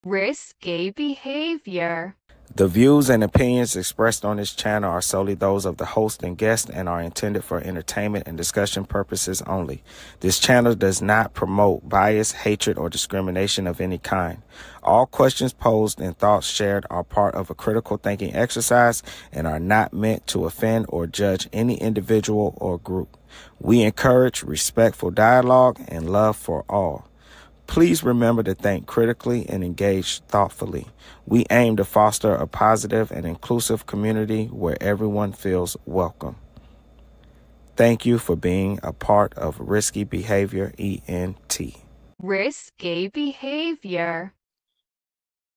Risky behavior. The views and opinions expressed on this channel are solely those of the host and guest and are intended for entertainment and discussion purposes only. This channel does not promote bias, hatred, or discrimination of any kind. All questions posed and thoughts shared are part of a critical thinking exercise and are not meant to offend or judge any individual or group. We encourage respectful dialogue and love for all. Please remember to think critically and engage thoughtfully. We aim to foster a positive and inclusive community where everyone feels welcome. Thank you for being a part of Risky Behavior ENT. Risky behavior.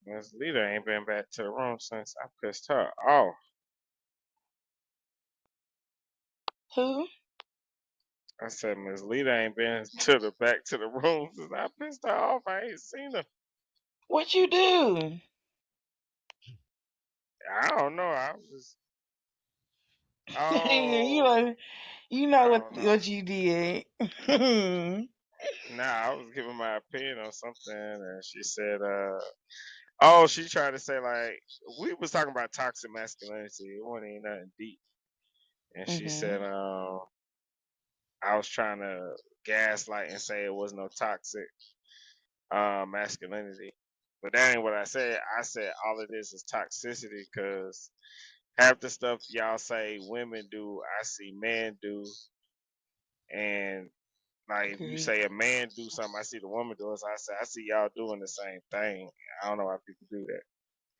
Miss Lita ain't been back to the room since I pissed her off. Who? I said Miss Lita ain't been to the back to the room since I pissed her off. I ain't seen her. What you do? I don't know. I was you oh know, you know I what don't know. what you did. Mhm. Nah, I was giving my opinion on something and she said oh, she tried to say like we was talking about toxic masculinity. It wasn't even nothing deep. And she said I was trying to gaslight and say it was no toxic masculinity. But that ain't what I said. I said all of this is toxicity because half the stuff y'all say women do, I see men do. And like if you Agreed. say a man do something, I see the woman do it. So I say I see y'all doing the same thing. I don't know why people do that.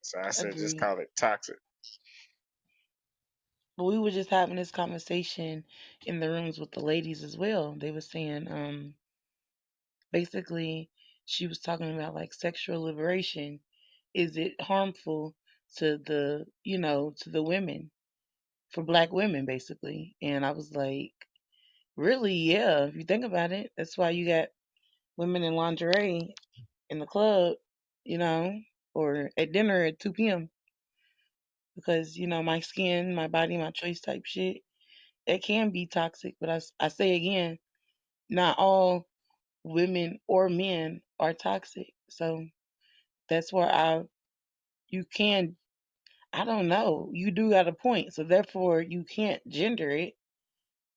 So I said just Agreed. call it toxic. But we were just having this conversation in the rooms with the ladies as well. They were saying, basically, she was talking about like sexual liberation. Is it harmful to to the women, for black women, basically? And I was like, really, yeah. If you think about it, that's why you got women in lingerie in the club, you know, or at dinner at 2 p.m. because my skin, my body, my choice type shit. It can be toxic, but I say again, not all women or men are toxic. So that's where you can, I don't know, you do got a point. So therefore, you can't gender it.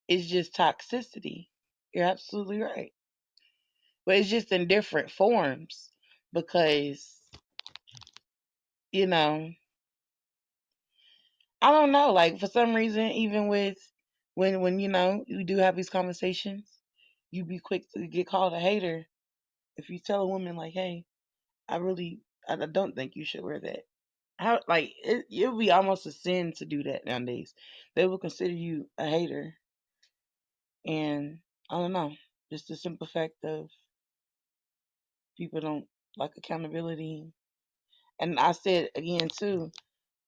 It's just toxicity. You're absolutely right. But it's just in different forms because, you know, I don't know. Like for some reason, even with when you do have these conversations, you be quick to get called a hater if you tell a woman like, "Hey, I really, I don't think you should wear that." How like it would be almost a sin to do that nowadays. They will consider you a hater, and I don't know, just the simple fact of people don't like accountability. And I said again too,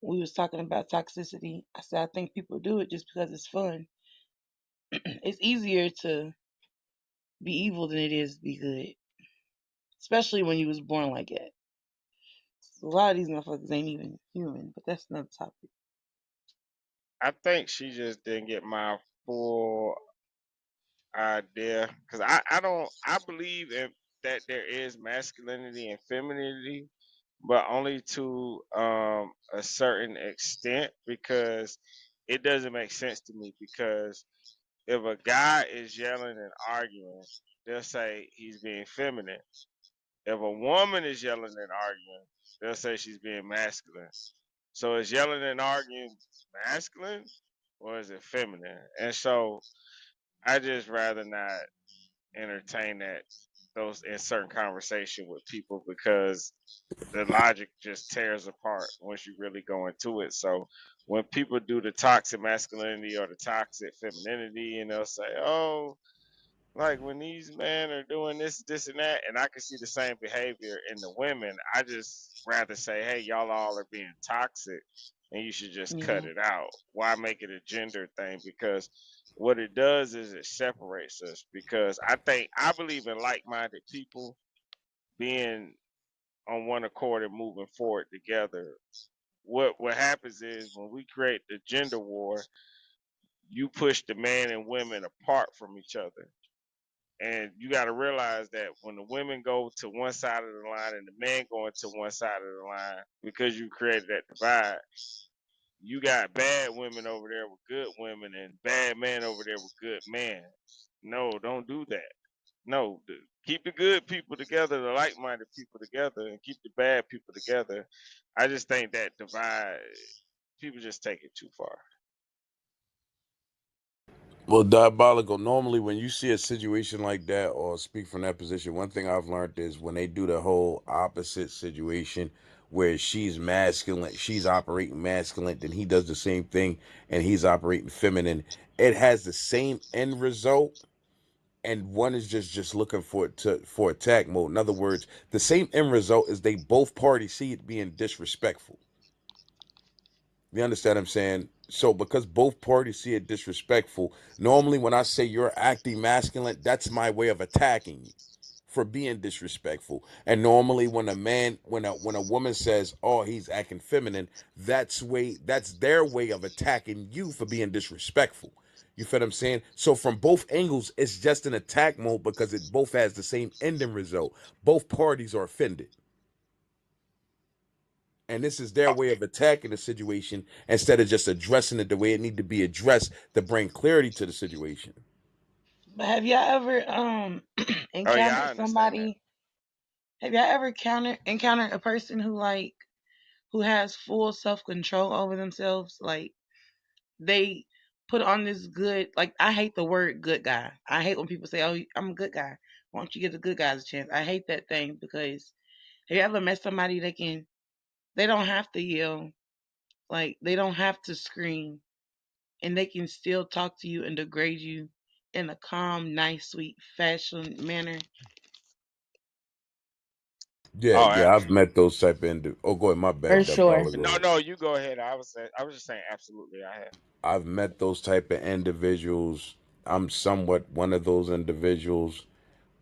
we was talking about toxicity. I said I think people do it just because it's fun. It's easier to be evil than it is to be good, especially when you was born like that. A lot of these motherfuckers ain't even human, but that's another topic. I think she just didn't get my full idea because I believe in that there is masculinity and femininity, but only to a certain extent because it doesn't make sense to me because if a guy is yelling and arguing, they'll say he's being feminine. If a woman is yelling and arguing, they'll say she's being masculine. So is yelling and arguing masculine or is it feminine? And so I just rather not entertain that those in certain conversation with people because the logic just tears apart once you really go into it. So when people do the toxic masculinity or the toxic femininity and they'll say, oh, like when these men are doing this, this and that, and I can see the same behavior in the women, I just rather say, hey, y'all all are being toxic and you should just cut Yeah. it out. Why make it a gender thing? Because what it does is it separates us because I believe in like minded people being on one accord and moving forward together. What happens is when we create the gender war, you push the man and women apart from each other. And you got to realize that when the women go to one side of the line and the men going to one side of the line, because you created that divide, you got bad women over there with good women and bad men over there with good men. No, don't do that. No, keep the good people together, the like-minded people together, and keep the bad people together. I just think that divide, people just take it too far. Well, Diabolical, normally when you see a situation like that or speak from that position, one thing I've learned is when they do the whole opposite situation where she's masculine, she's operating masculine, then he does the same thing and he's operating feminine. It has the same end result, and one is just looking for attack mode. In other words, the same end result is they both parties see it being disrespectful. You understand what I'm saying? So because both parties see it disrespectful, normally when I say you're acting masculine, that's my way of attacking you for being disrespectful. And normally when a woman says, "Oh, he's acting feminine," that's their way of attacking you for being disrespectful. You feel what I'm saying? So from both angles, it's just an attack mode because it both has the same ending result. Both parties are offended. And this is their Oh, way of attacking the situation instead of just addressing it the way it need to be addressed to bring clarity to the situation. But have y'all ever oh yeah, I encountered understand that. somebody? Have y'all ever encountered a person who who has full self control over themselves? Like they put on this good. Like I hate the word good guy. I hate when people say, "Oh, I'm a good guy." Why don't you give the good guys a chance? I hate that thing because have you ever met somebody they don't have to yell, like they don't have to scream, and they can still talk to you and degrade you in a calm, nice, sweet fashion manner. Yeah, Oh, yeah, I've met those type of oh, go ahead, my For bad, sure. no, Diabolical. no, you go ahead. I was just saying, absolutely, I have. I've met those type of individuals. I'm somewhat one of those individuals.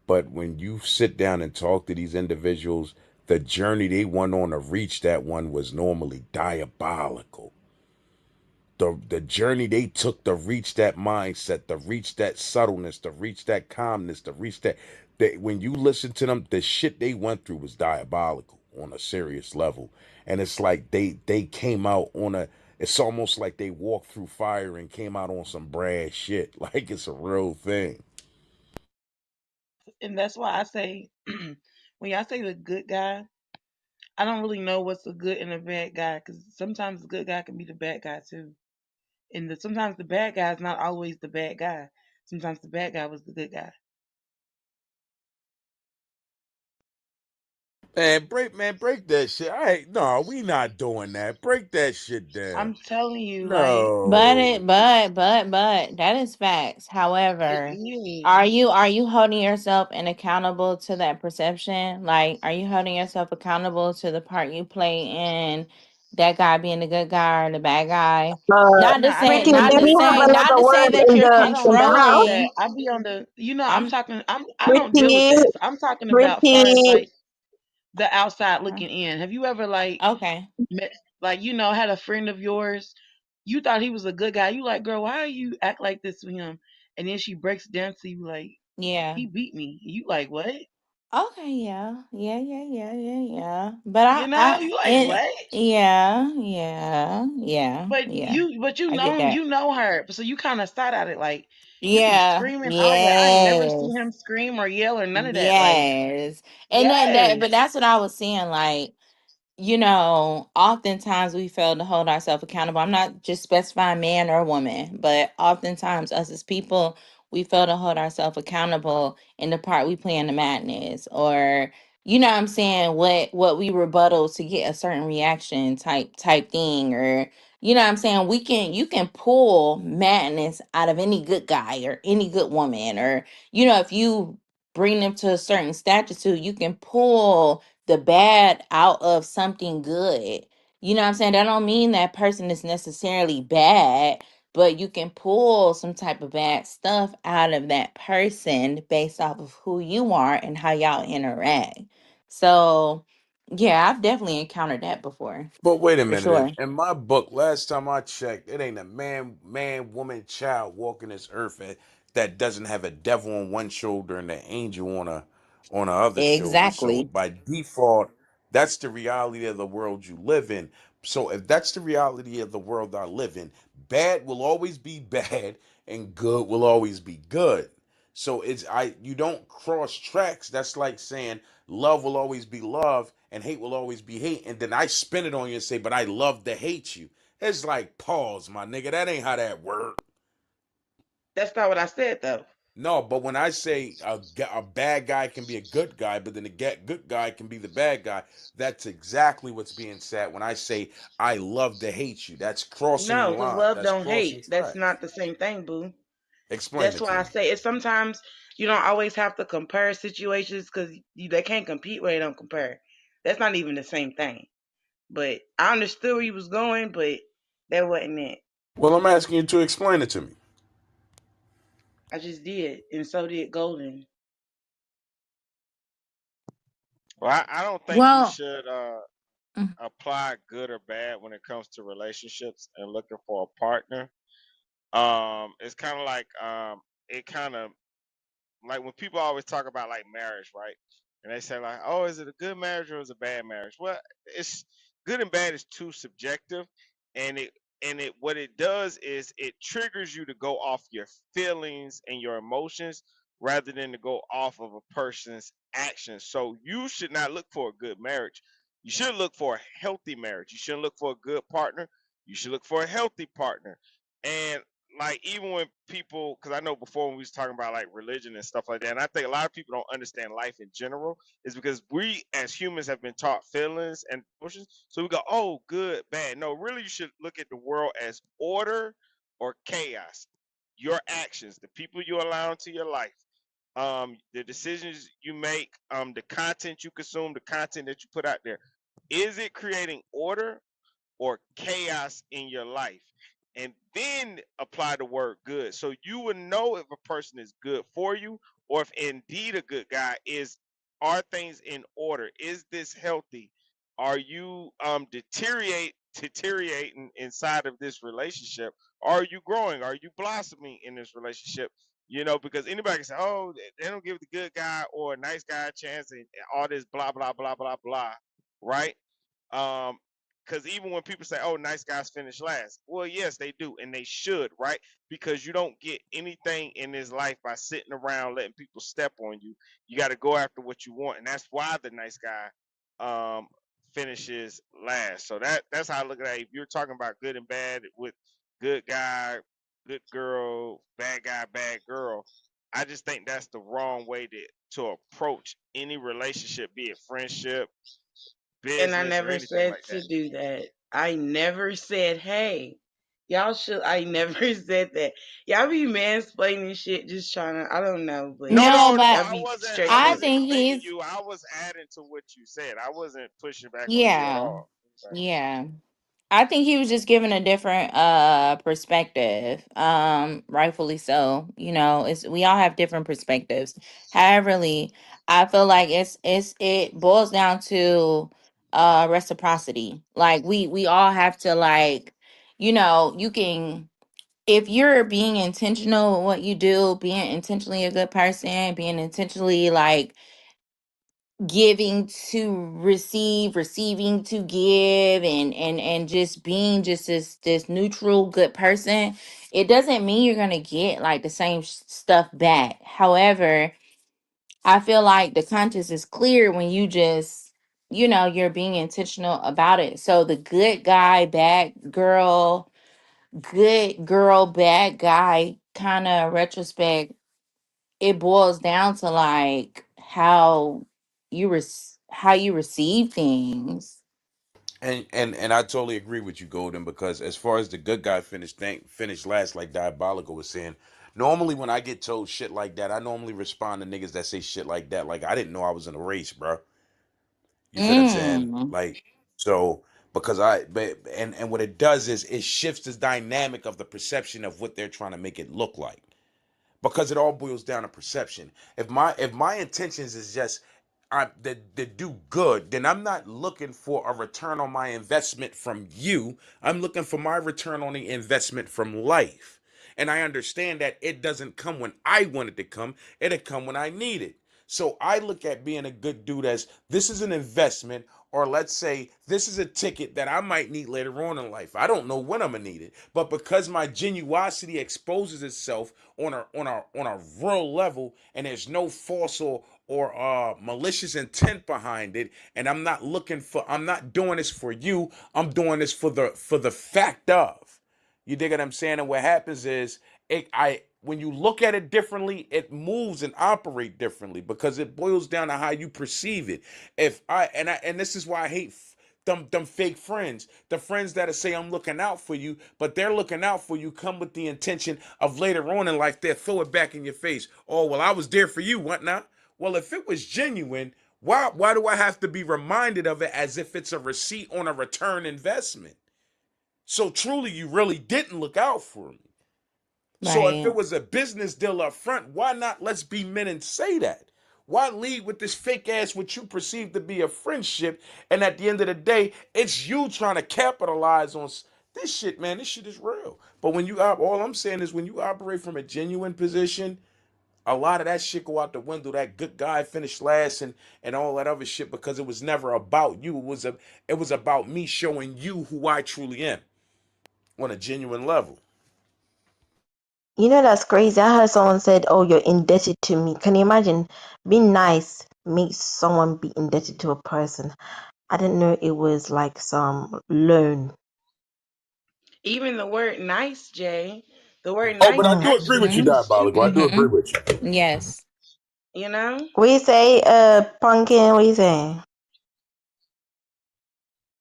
But when you sit down and talk to these individuals, the journey they went on to reach that one was normally diabolical. The journey they took to reach that mindset, to reach that subtleness, to reach that calmness, to reach that when you listen to them, the shit they went through was diabolical on a serious level. And it's like they came out on a it's almost like they walked through fire and came out on some brass shit. Like it's a real thing. And that's why I say, when y'all say the good guy, I don't really know what's a good and a bad guy because sometimes the good guy can be the bad guy too. And sometimes the bad guy is not always the bad guy. Sometimes the bad guy was the good guy. Break that shit. No, we not doing that. Break that shit down. I'm telling you, like, No. But that is facts. it However, is. are you holding yourself and accountable to that perception? Like, are you holding yourself accountable to the part you play in that guy being the good guy or the bad guy? Nah, I Ricky, be on let me the. have another Not to say word that you're I don't in the deal with house. that. controlling. I be on the. I'm I'm talking. I don't deal with Ricky, that. So I'm talking about far as Ricky, like the outside uh, looking in. Have you ever like okay. met, like had a friend of yours? You thought he was a good guy. You like, girl, why you act like this with him? And then she breaks down to you like, Yeah. he beat me. You like what? Okay, yeah. Yeah. But You like it, what? But yeah. you I get know that. her, so you kind of start at it like you be Yeah, screaming all that. I ain't never seen yes. him scream or yell or none of that. Like Yes. And yes, but that's what I was saying. Like, oftentimes we fail to hold ourselves accountable. I'm not just specifying man or woman, but oftentimes us as people, we fail to hold ourselves accountable in the part we play in the madness, or what I'm saying, what we rebuttal to get a certain reaction type thing, or what I'm saying, you can pull madness out of any good guy or any good woman, or if you bring them to a certain statue, you can pull the bad out of something good. You know what I'm saying? That don't mean that person is necessarily bad, but you can pull some type of bad stuff out of that person based off of who you are and how y'all interact. So, yeah, I've definitely encountered that before, But wait a for minute. sure. In my book, last time I checked, it ain't a man, woman, child walking this earth that doesn't have a devil on one shoulder and an angel on the other shoulder. So Exactly. by default, that's the reality of the world you live in. So if that's the reality of the world I live in, bad will always be bad and good will always be good. So it's I you don't cross tracks. That's like saying love will always be love and hate will always be hate. And then I spin it on you and say, but I love to hate you. It's like pause, my nigga. That ain't how that works. That's not what I said though. No, but when I say a bad guy can be a good guy, but then a good guy can be the bad guy, that's exactly what's being said. When I say I love to hate you, that's crossing the No, because line. love That's don't crossing hate. That's tracks. not the same thing, boo. Explain That's it to why I me. say it. Sometimes you don't always have to compare situations because they can't compete where they don't compare. That's not even the same thing. But I understood where he was going, but that wasn't it. Well, I'm asking you to explain it to me. I just did, and so did Golden. Well, I don't think you Well, should mm, apply good or bad when it comes to relationships and looking for a partner. It's kind of like it kind of like when people always talk about like marriage, right? And they say like, "Oh, is it a good marriage or is it a bad marriage?" Well, it's good and bad is too subjective, and it what it does is it triggers you to go off your feelings and your emotions rather than to go off of a person's actions. So you should not look for a good marriage. You should look for a healthy marriage. You shouldn't look for a good partner. You should look for a healthy partner. And like even when people, because I know before when we was talking about like religion and stuff like that, and I think a lot of people don't understand life in general, is because we as humans have been taught feelings and emotions, so we go, oh, good, bad. No, really, you should look at the world as order or chaos. Your actions, the people you allow into your life, the decisions you make, the content you consume, the content that you put out there, is it creating order or chaos in your life, and then apply the word good, so you will know if a person is good for you or if indeed a good guy is. Are things in order? Is this healthy? Are you deteriorating inside of this relationship? Are you growing? Are you blossoming in this relationship? Because anybody can say, oh, they don't give the good guy or a nice guy a chance, and all this blah blah blah blah blah, right? Um, because even when people say, "Oh, nice guys finish last," well, yes, they do, and they should, right? Because you don't get anything in this life by sitting around letting people step on you. You got to go after what you want, and that's why the nice guy um, finishes last. So that's how I look at it. If you're talking about good and bad with good guy, good girl, bad guy, bad girl, I just think that's the wrong way to approach any relationship, be it friendship, And I business, or never anything said like to that. do that. I never said, hey, y'all should. I never said that. Y'all be mansplaining shit, just trying to. I don't know, but No, no, no, no. but y'all I be wasn't. I I wasn't stretching think debating he's, you. I was adding to what you said. I wasn't pushing back on you at yeah, all. Right. yeah. I think he was just giving a different perspective. Rightfully so. It's we all have different perspectives. However, I feel like it boils down to reciprocity. Like we all have to, like, you can, if you're being intentional with what you do, being intentionally a good person, being intentionally like giving to receive, receiving to give, and just being just this neutral good person, it doesn't mean you're gonna get like the same stuff back. However, I feel like the conscience is clear when you just, you're being intentional about it. So the good guy, bad girl, good girl, bad guy kind of retrospect, it boils down to like how you receive things. And I totally agree with you, Golden, because as far as the good guy finish last, like Diabolical was saying, normally when I get told shit like that, I normally respond to niggas that say shit like that, like I didn't know I was in a race, bro. You feel what I'm saying? Mm. Like, so because and what it does is it shifts the dynamic of the perception of what they're trying to make it look like, because it all boils down to perception. If my intentions is just that do good, then I'm not looking for a return on my investment from you. I'm looking for my return on the investment from life. And I understand that it doesn't come when I want it to come, it'll come when I need it. So I look at being a good dude as this is an investment, or let's say this is a ticket that I might need later on in life. I don't know when I'm gonna need it, but because my genuosity exposes itself on a real level, and there's no false or malicious intent behind it, and I'm not doing this for you. I'm doing this for the fact of. You dig what I'm saying? And what happens is when you look at it differently, it moves and operate differently because it boils down to how you perceive it. If I and this is why I hate them fake friends. The friends that say I'm looking out for you, but they're looking out for you come with the intention of later on in life they'll throw it back in your face. Oh well, I was there for you, what now? Well, if it was genuine, why do I have to be reminded of it as if it's a receipt on a return investment? So truly, you really didn't look out for me. So if Right. it was a business deal up front, why not let's be men and say that? Why lead with this fake ass what you perceive to be a friendship, and at the end of the day, it's you trying to capitalize on this shit, man. This shit is real. But when all I'm saying is when you operate from a genuine position, a lot of that shit go out the window. That good guy finished last and all that other shit because it was never about you. It was about me showing you who I truly am on a genuine level. You know that's crazy. I heard someone said, "Oh, you're indebted to me." Can you imagine being nice makes someone be indebted to a person? I didn't know it was like some loan. Even the word nice, Jay, the word Oh, but nice I Mm. do agree with you, actually means Diabolical. I do stupid, agree Mm-hmm. with you. Yes. you know? What you say, pumpkin? What you say?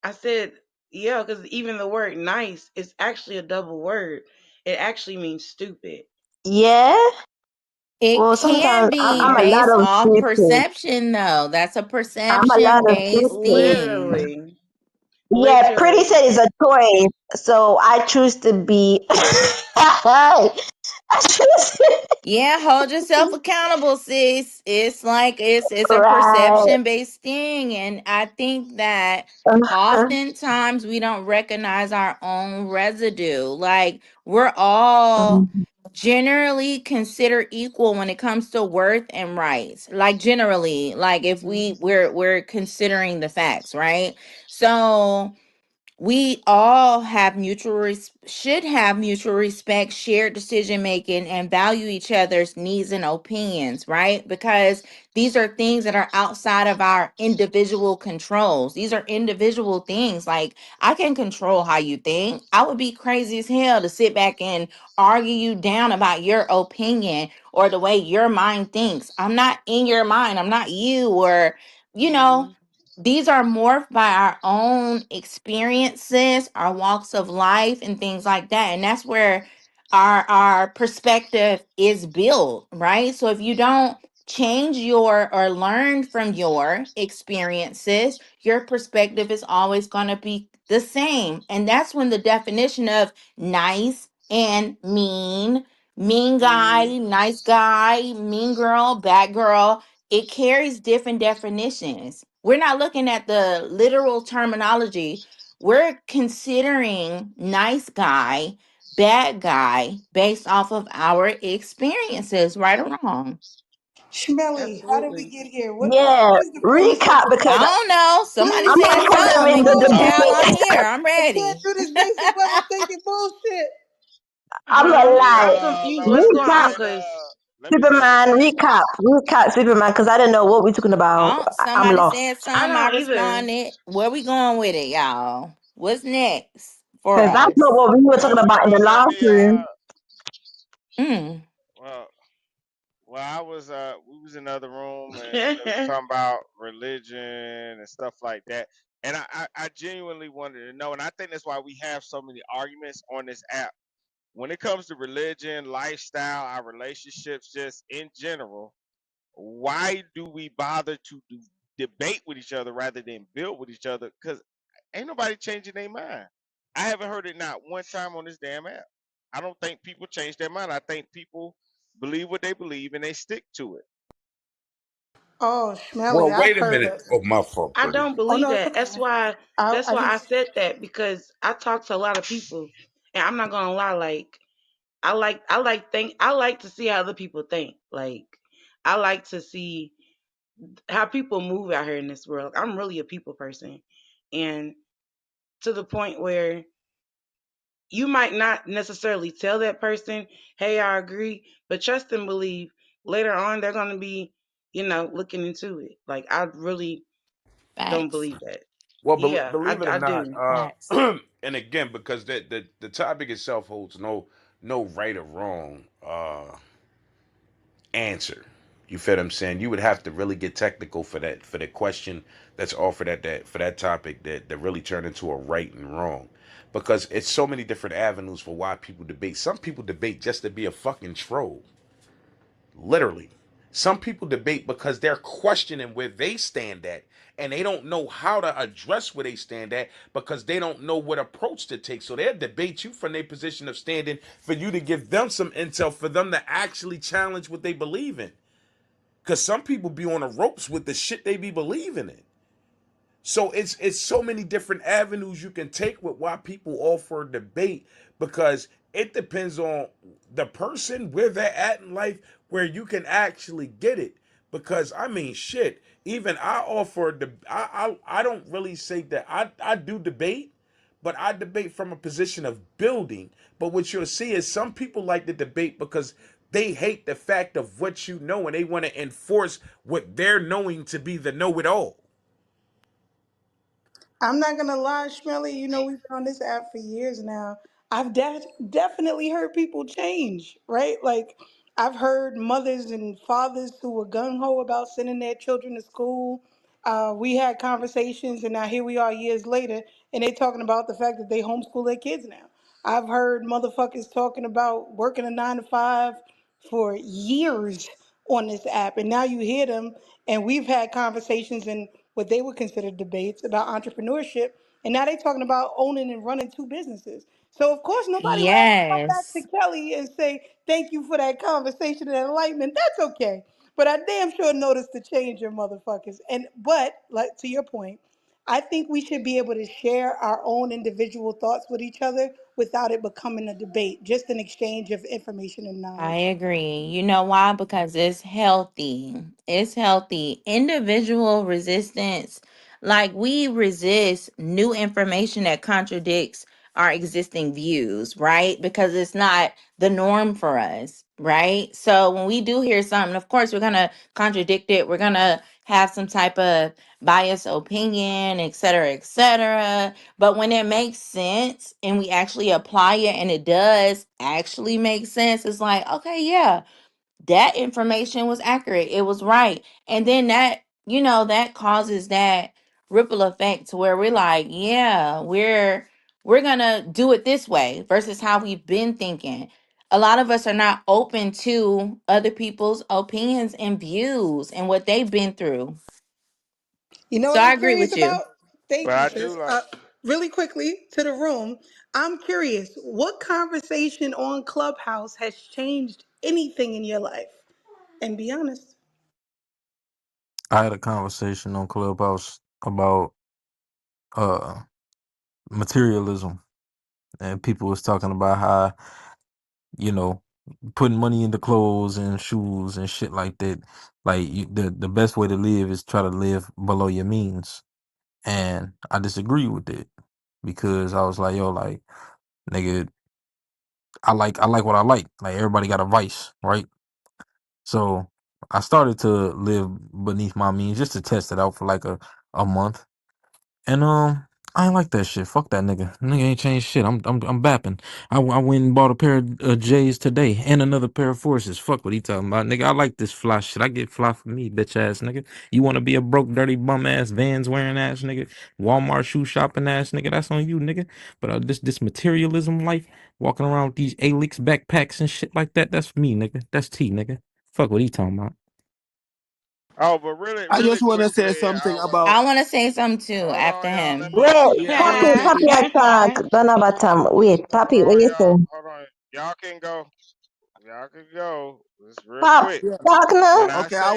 I said, yeah, because even the word nice is actually a double word. It actually means stupid. Yeah. It Well, can sometimes I'm be a Yes. based lot of off stupid. perception, though. That's a I'm a lot perception of based stupid. thing. Literally. Yeah, pretty Literally. said it's a choice, so I choose to be. I choose. Yeah, hold yourself accountable, sis. It's a Right. perception based thing, and I think that Uh-huh. oftentimes we don't recognize our own residue. Like we're all generally considered equal when it comes to worth and rights. Like generally, like if Mhm. we're considering the facts, right? So we all have should have mutual respect, shared decision making, and value each other's needs and opinions, right? Because these are things that are outside of our individual controls. These are individual things. Like I can control how you think. I would be crazy as hell to sit back and argue you down about your opinion or the way your mind thinks. I'm not in your mind. I'm not you, or you know, Mhm. these are morphed by our own experiences, our walks of life, and things like that. And that's where our perspective is built, right? So if you don't change your or learn from your experiences, your perspective is always going to be the same. And that's when the definition of nice and mean guy, Mhm. nice guy, mean girl, bad girl, it carries different definitions. We're not looking at the literal terminology. We're considering nice guy, bad guy based off of our experiences, right or wrong. Schmelly, how did we Absolutely. get here? What Yeah. is the premise of Recap this I because debate? don't know. What Somebody is I'm the said gonna put premise them of something, this in and the child, bullshit? I'm debate. here. I'm I can't ready. do this basic level thinking bullshit. I'm Huh? gonna Hey, lie. I'm confused. let me What's going say Recap, on? this. Because Let me say this Superman. real quick. Recap, Superman. Because I don't know what we're talking about. Oh, I'm somebody lost. said I something. I don't either. responded. Where we going with it, y'all? What's next for Because that's not us? what we were talking Well, about in the well, let last me. room. Mm. Well, I was. We was in another room and they was talking about religion and stuff like that. And I genuinely wanted to know, and I think that's why we have so many arguments on this app when it comes to religion, lifestyle, our relationships, just in general. Why do we bother to debate with each other rather than build with each other? Because ain't nobody changing their mind. I haven't heard it not one time on this damn app. I don't think people change their mind. I think people believe what they believe and they stick to it. Oh, Schmelly, Well, I've wait a heard minute. it. Oh, my fault, I buddy. don't Oh believe no, it's that. okay. That's I why I just said that because I talk to a lot of people, and I'm not gonna lie. Like I like to see how other people think. Like I like to see how people move out here in this world. I'm really a people person. And to the point where you might not necessarily tell that person, hey, I agree, but trust and believe later on they're going to be, looking into it. Like, I really don't Facts. believe that. Well, Yeah, believe it or I not, do. Facts. and again, because the topic itself holds no right or wrong answer. You feel what I'm saying? You would have to really get technical for the question that's offered at that for that topic that really turn into a right and wrong. Because it's so many different avenues for why people debate. Some people debate just to be a fucking troll. Literally. Some people debate because they're questioning where they stand at and they don't know how to address where they stand at because they don't know what approach to take. So they'll debate you from their position of standing for you to give them some intel for them to actually challenge what they believe in. Because some people be on the ropes with the shit they be believing in. So it's so many different avenues you can take with why people offer a debate because it depends on the person where they're at in life where you can actually get it. Because I mean shit, even I offer the I don't really say that I do debate, but I debate from a position of building. But what you'll see is some people like to debate because they hate the fact of what you know and they want to enforce what they're knowing to be the know it all. I'm not gonna lie, Shmelly. You know we've been on this app for years now. I've definitely heard people change, right? Like I've heard mothers and fathers who were gung ho about sending their children to school. We had conversations, and now here we are years later, and they talking about the fact that they homeschool their kids now. I've heard motherfuckers talking about working a 9 to 5 for years on this app, and now you hear them. And we've had conversations and what they would consider debates about entrepreneurship, and now they're talking about owning and running two businesses. So of course nobody will ever come back to Yes. Kelly and say thank you for that conversation and enlightenment. That's okay. But I damn sure noticed the change in motherfuckers. And but like to your point, I think we should be able to share our own individual thoughts with each other without it becoming a debate, just an exchange of information and I knowledge. agree. You know why? Because it's healthy. It's healthy. Individual resistance, like we resist new information that contradicts our existing views, right? Because it's not the norm for us, right? So when we do hear something, of course, we're going to contradict it. We're going to have some type of biased opinion, et cetera, et cetera. But when it makes sense and we actually apply it and it does actually make sense, it's like, okay, yeah, that information was accurate. It was right. And then that, that causes that ripple effect to where we're like, yeah, we're going to do it this way versus how we've been thinking. A lot of us are not open to other people's opinions and views and what they've been through. You know So what I I'm agree curious with you. about? Thank But you, I sis. do like. Really quickly to the room, I'm curious, what conversation on Clubhouse has changed anything in your life? And be honest. I had a conversation on Clubhouse about uh materialism, and people was talking about how, you know, putting money into clothes and shoes and shit like that. Like the best way to live is try to live below your means. And I disagree with it because I was like, yo, like, nigga, I like what I like. Like everybody got a vice, right? So I started to live beneath my means just to test it out for like a month. And I ain't like that shit. Fuck that nigga. Nigga ain't changed shit. I'm bapping. I went and bought a pair of J's today and another pair of forces. Fuck what he talking about, nigga. I like this fly shit. I get fly for me, bitch ass nigga. You want to be a broke, dirty bum ass, Vans wearing ass nigga, Walmart shoe shopping ass nigga? That's on you, nigga. But this materialism life, walking around with these Alix backpacks and shit like that, that's me, nigga. That's T, nigga. Fuck what he talking about. Oh, but really, I really just want to say quickly, something I want. about. I want to say something too Hold after on, y'all. Let him. me. Wait, Yeah, I want to Papi, say Papi this. attack. Don't have a time. Wait, Hold Papi, what on, you y'all. saying? Hold on. Y'all can go. Y'all can go. Just real Pops, quick. Yeah. talk When now. I Okay. say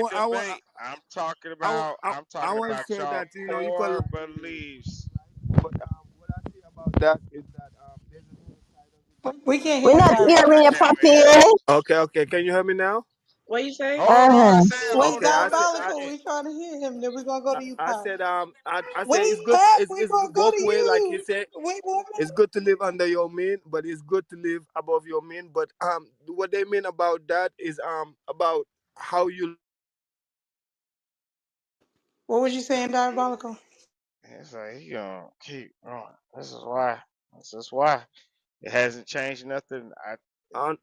debate, I'm I talking want to about say y'all that you can. core beliefs. But what I say about that is that there's another side of it. We can't We're hear not hearing you, Damn Poppy. it. Okay, okay. Can you hear me now? What you say? Hold on, Uh-huh. Sam. Wait, Hold Okay, on. Wait a Diabolical. minute. We trying to hear him. Then we gonna go to you, Pop. I said Wait, it's good. Pap, It's we gonna go both to way. Like you you. said, Wait 1 minute. it's good to live under your mean, but it's good to live above your mean. But what they mean about that is about how you What was you saying, Diabolical? It's like he gonna keep going. This is why. This is why it hasn't changed nothing.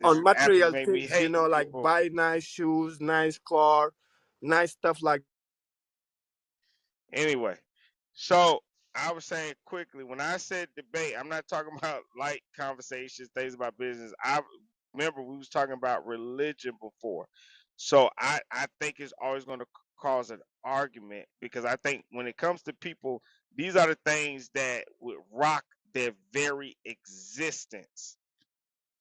This on app has material made me things, you hate know, like people. buy nice shoes, nice car, nice stuff like. Anyway, so I was saying quickly when I said debate, I'm not talking about light conversations, things about business. I remember we was talking about religion before, so I think it's always going to cause an argument because I think when it comes to people, these are the things that would rock their very existence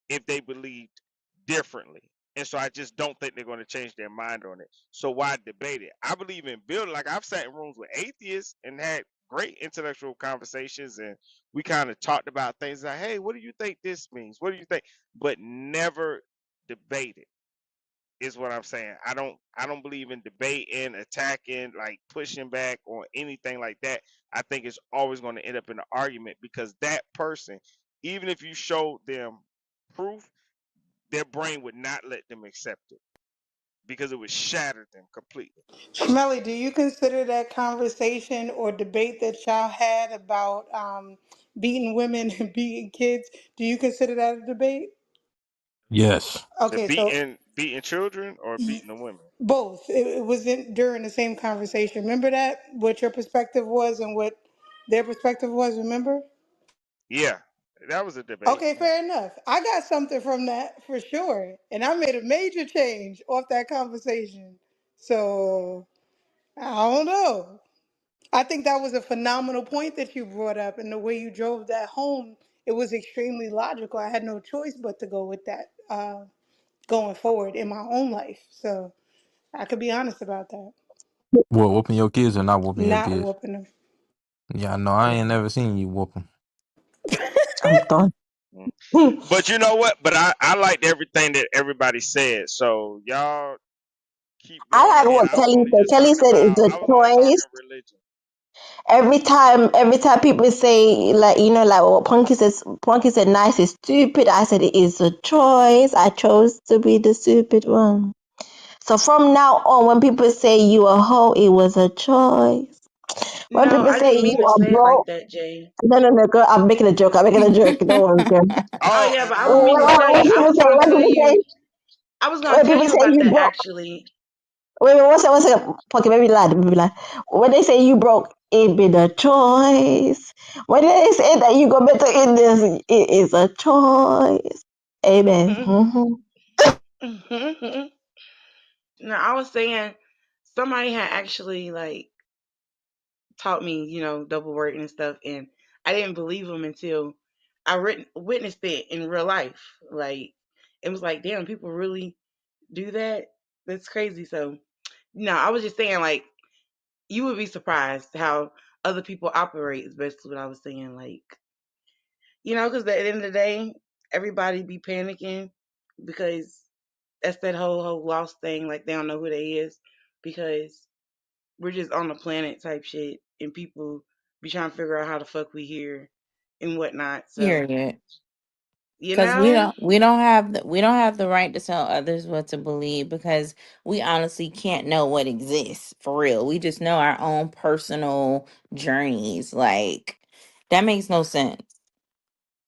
if they believed differently. And so I just don't think they're going to change their mind on it. So why debate it? I believe in building. Like I've sat in rooms with atheists and had great intellectual conversations, and we kind of talked about things like, "Hey, what do you think this means? What do you think?" But never debated is what I'm saying. I don't believe in debating, attacking, like pushing back or anything like that. I think it's always going to end up in an argument because that person, even if you showed them proof, their brain would not let them accept it because it would shatter them completely. Smelly, do you consider that conversation or debate that y'all had about beating women and beating kids? Do you consider that a debate? Yes. The Okay, so beating children or beating the women. both. It was during the same conversation. Remember that? What your perspective was and what their perspective was, remember? Yeah, that was a debate. Okay, Yeah. fair enough. I got something from that for sure. And I made a major change off that conversation. So, I don't know. I think that was a phenomenal point that you brought up. And the way you drove that home, it was extremely logical. I had no choice but to go with that going forward in my own life. So, I could be honest about that. What, whooping your kids or not whooping your Not kids? whooping them. Yeah, no, I ain't never seen you whoop 'em. I'm done. Mm. But you know what? But I liked everything that everybody said. So y'all keep I going like ahead. what Kelly said. Kelly said it's a I was only choice. talking religion. Every time people say, like, like what Punky said nice is stupid. I said it is a choice. I chose to be the stupid one. So from now on, when people say you a hoe, it was a choice. When No, people I say didn't you mean to are say it like broke, that, Jay. no, no, no, girl, I'm making a joke. I'm making a joke. Don't worry, girl. Oh Oh, yeah, and but I was mean to tell you. I was gonna When tell people say, you. I was gonna when tell people you say about you that broke, actually. wait, one second. Okay, maybe lad. When they say you broke, it be the choice. When they say that you go better in this, it is a choice. Amen. Hmm. No, I was saying somebody had actually like taught me, double work and stuff, and I didn't believe them until I witnessed it in real life. Like it was like, damn, people really do that. That's crazy. So no, I was just saying like you would be surprised how other people operate. Is basically what I was saying. Like because at the end of the day, everybody be panicking because that's that whole lost thing. Like they don't know who they is because we're just on the planet type shit, and people be trying to figure out how the fuck we here and whatnot. So Period. you Because we know, don't we don't have we don't have the right to tell others what to believe because we honestly can't know what exists for real. We just know our own personal journeys. Like that makes no sense.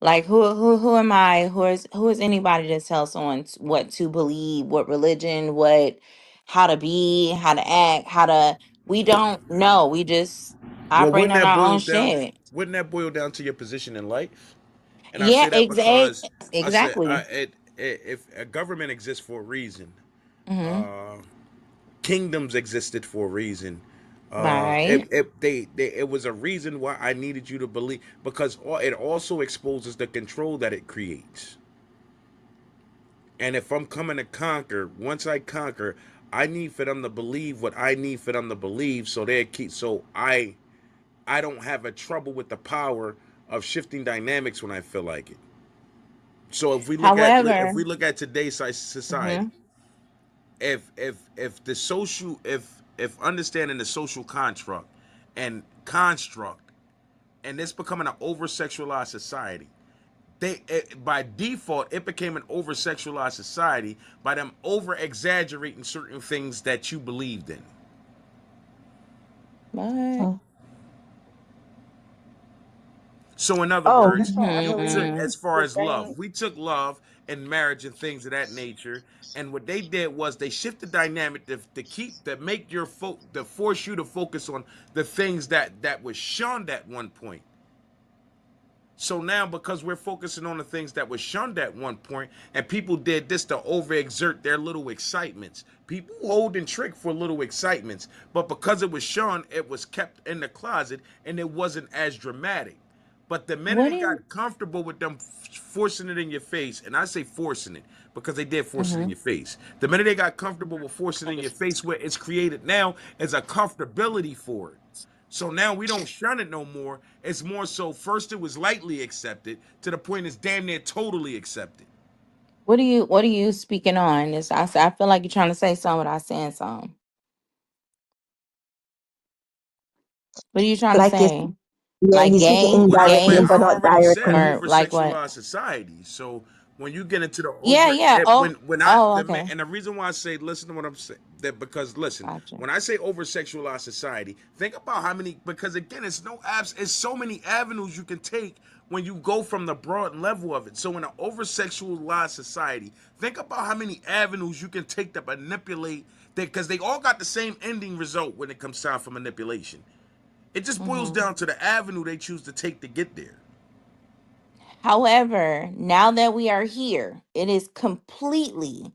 Like who am I? Who is anybody to tell someone what to believe, what religion, what how to be, how to act, how to we don't know. We just Well, operating on our own shit. wouldn't that boil down to your position in life? And I Yeah, say that because I said exactly. if a government exists for a reason, Mm-hmm. kingdoms existed for a reason. Right. It was a reason why I needed you to believe because it also exposes the control that it creates. And if I'm coming to conquer, once I conquer, I need for them to believe what I need for them to believe, so they keep so I don't have a trouble with the power of shifting dynamics when I feel like it. So if However, we look at today's society, hmm if the social if understanding the social construct and it's becoming an over sexualized society, by default it became an over sexualized society by them over exaggerating certain things that you believed in. what? Mm. So in other Oh, That's words, why I you took, believe Hmm. as far the as love, thing. we took love and marriage and things of that nature, and what they did was they shifted the dynamic to make to force you to focus on the things that was shunned at one point. So now, because we're focusing on the things that were shunned at one point, and people did this to overexert their little excitements. People hold and trick for little excitements, but because it was shunned, it was kept in the closet and it wasn't as dramatic. But the minute What it is? got comfortable with them forcing it in your face, and I say forcing it because they did force it in Hmm. your face. The minute they got comfortable with forcing it in your face, where it's created now is a comfortability for it. So now we don't shun it no more. It's more so first it was lightly accepted to the point it's damn near totally accepted. What are you speaking on? I feel like you're trying to say something without saying something. What are you trying to like it's say? yeah, Like he's speaking What I indirectly, what gay, but I not already said, directly. or over like what? sexualized society. So when you get into the Yeah, over yeah. Oh, when I oh, the okay. and the reason why I say listen to what I'm saying, that because listen, Gotcha. when I say over sexualized society, think about how many, because again it's so many avenues you can take when you go from the broad level of it. So in an over sexualized society, think about how many avenues you can take to manipulate that, because they all got the same ending result when it comes time for manipulation. It just boils Hmm. down to the avenue they choose to take to get there. However, now that we are here, it is completely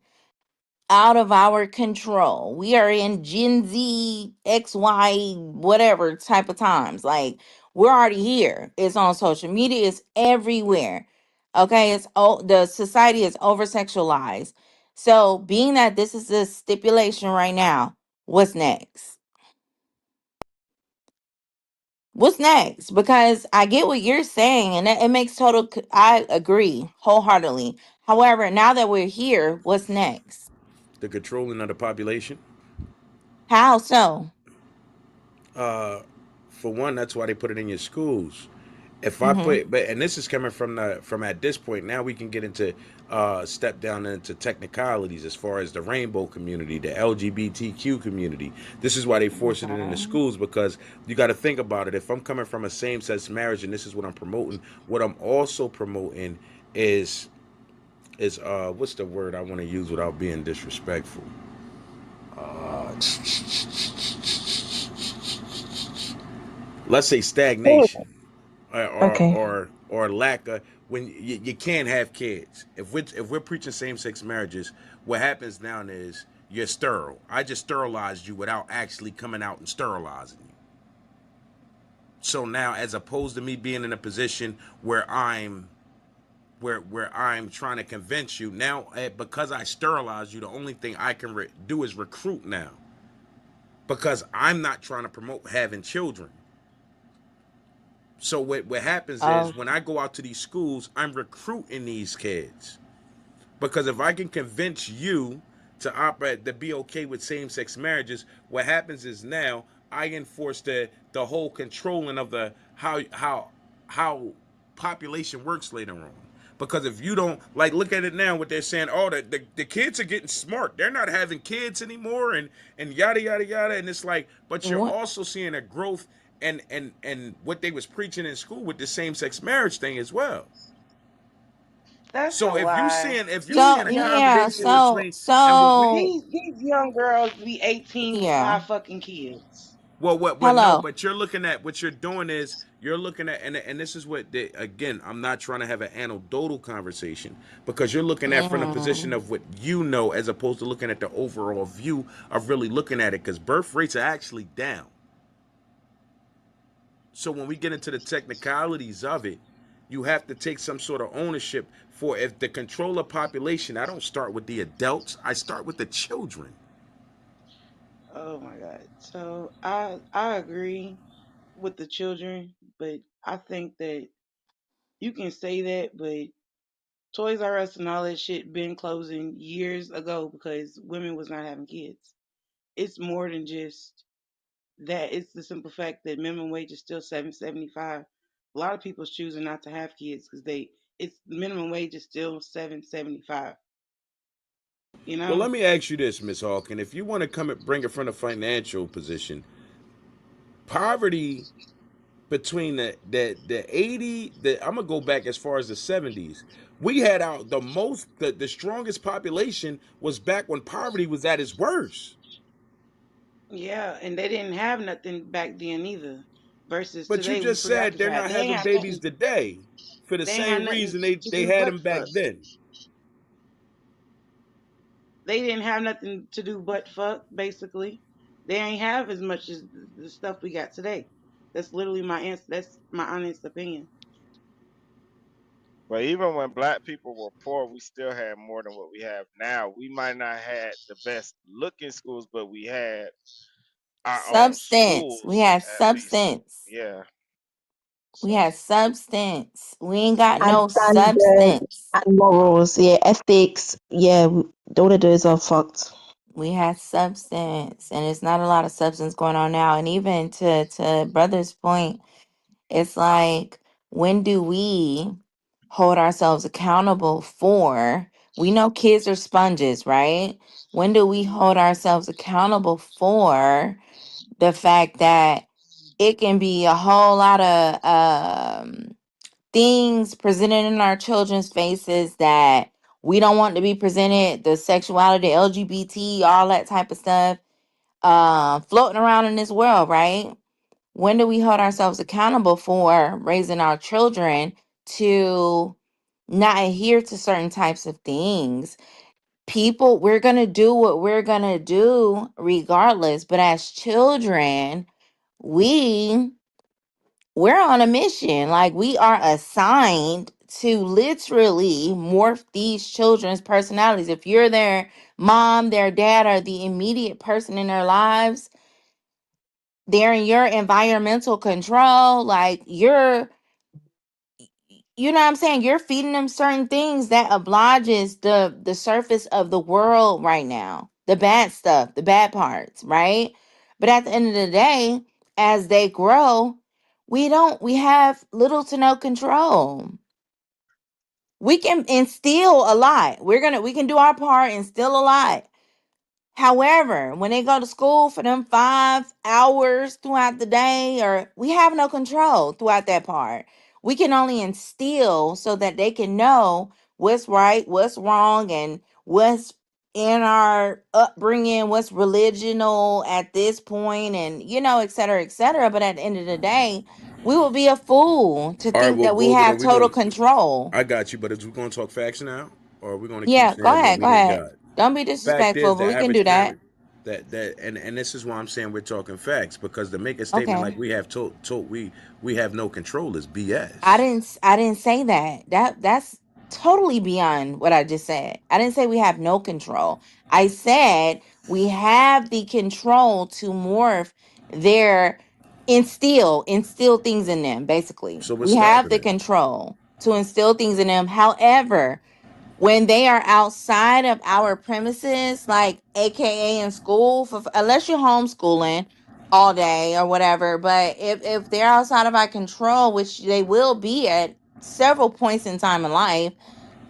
out of our control. We are in Gen Z, XY, whatever type of times. Like, we're already here. It's on social media, it's everywhere. Okay, the society is over sexualized. So, being that this is a stipulation right now, what's next? What's next? Because I get what you're saying, and it makes I agree wholeheartedly. However, now that we're here, what's next? The controlling of the population. How so? For one, that's why they put it in your schools. If I Mm-hmm. put, but and this is coming from at this point. Now we can get into step down into technicalities as far as the rainbow community, the LGBTQ community. This is why they forcing it in the Okay. schools, because you got to think about it. If I'm coming from a same-sex marriage and this is what I'm promoting, what I'm also promoting is what's the word I want to use without being disrespectful? Let's say stagnation, Okay. or lack of, when you can't have kids. If we're preaching same-sex marriages, what happens now is you're sterile. I just sterilized you without actually coming out and sterilizing you. So now, as opposed to me being in a position where I'm trying to convince you now, because I sterilized you, the only thing I can do is recruit now, because I'm not trying to promote having children. So what happens Oh, is when I go out to these schools, I'm recruiting these kids. Because if I can convince you to be okay with same-sex marriages, what happens is now I enforce the whole controlling of the how population works later on. Because if you don't, like, look at it now, what they're saying, oh, the kids are getting smart. They're not having kids anymore, and yada yada yada. And it's like, but you're what? also seeing a growth and what they was preaching in school with the same-sex marriage thing as well. That's a So if you lie. seeing if you So These seeing a young yeah, contradiction bitches, so between, and what we, so these young girls be 18 with yeah. 5 fucking kids. well, what no, Hello. but you're looking at, what you're doing is you're looking at, and this is what again, I'm not trying to have an anecdotal conversation, because you're looking at from the position Mm, of what you know, as opposed to looking at the overall view of really looking at it, because birth rates are actually down. So when we get into the technicalities of it, you have to take some sort of ownership for, if the control of population, I don't start with the adults, I start with the children. Oh my god. So I agree with the children, but I think that you can say that, but Toys R Us and all that shit been closing years ago because women was not having kids. It's more than just that. It's the simple fact that minimum wage is still 7.75. A lot of people's choosing not to have kids because it's minimum wage is still 7.75. You Well, know? let me ask you this, Miss Hawkin. If you want to come and bring it from a financial position, poverty between the 80 I'm gonna go back as far as the 70s. We had our the strongest population was back when poverty was at its worst. Yeah, and they didn't have nothing back then either. Versus But you today, we just said they're preoccupied. not They ain't having have babies nothing. today for the They ain't have same nothing reason to they do had but them back fuck. then. They didn't have nothing to do but fuck. Basically, they ain't have as much as the stuff we got today. That's literally my answer. That's my honest opinion. But even when black people were poor, we still had more than what we have now. We might not had the best looking schools, but we had our own Substance. We schools had at least. substance. Yeah. We So had substance. We ain't got And no standards substance. and morals, yeah, ethics, yeah, all of those are fucked. We had substance, and it's not a lot of substance going on now. And even to brother's point, it's like, when do we hold ourselves accountable for? We know kids are sponges, right? When do we Mhm. hold ourselves accountable for the fact that it can be a whole lot of things presented in our children's faces that we don't want to be presented, the sexuality, LGBT, all that type of stuff, floating around in this world, right? When do we hold ourselves accountable for raising our children to not adhere to certain types of things? People, we're going to do what we're going to do regardless, but as children, we we're on a mission. Like, we are assigned to literally morph these children's personalities. If you're their mom, their dad, or the immediate person in their lives, they're in your environmental control. Like, you know what I'm saying? You're feeding them certain things that obliges the surface of the world right now. The bad stuff, the bad parts, right? But at the end of the day, as they grow, we have little to no control. We can instill a lot. We can do our part, instill a lot. However, when they go to school for them 5 hours throughout the day, or we have no control throughout that part. We can only instill so that they can know what's right, what's wrong, and what's in our upbringing, what's religional at this point, and et cetera, et cetera. But at the end of the day, we would be a fool to All right, think well, that we Golden, are have we total going? control. I got you, but is we going to talk facts now, or are we going to keep Yeah, go saying what ahead, we go didn't ahead. got? Don't be Fact disrespectful, is, but the we can do average that. parent and this is why I'm saying we're talking facts, because to make a statement Okay. like we have we have no control is I BS. didn't I didn't say that. That's totally beyond what I just said. I didn't say we have no control. I said we have the control to morph their instill things in them, basically. So what's We have stopping the it? control to instill things in them. However, when they are outside of our premises, like AKA in school, unless you're homeschooling all day or whatever, but if they're outside of our control, which they will be at several points in time in life,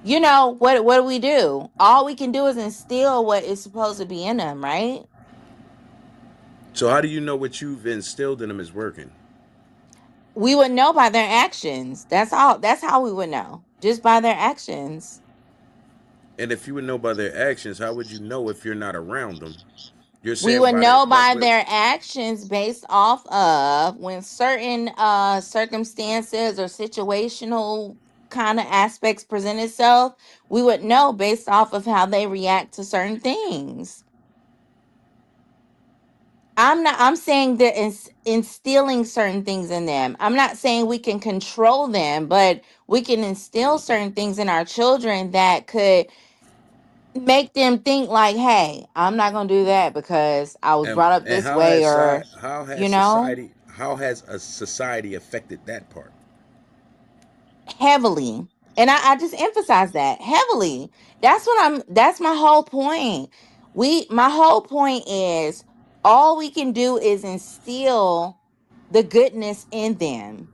what do we do? All we can do is instill what is supposed to be in them, right? So how do you know what you've instilled in them is working? We would know by their actions. That's all. That's how we would know, just by their actions. And if you would know by their actions, how would you know if you're not around them? You're We saying would by the know by but their actions based off of when certain circumstances or situational kind of aspects present itself. We would know based off of how they react to certain things. I'm saying that instilling certain things in them. I'm not saying we can control them, but we can instill certain things in our children that could make them think like, hey, I'm not going to do that because I was brought up and this way, or you know how has a society affected that part? heavily. And I just emphasize that heavily. That's my whole point. My whole point is all we can do is instill the goodness in them.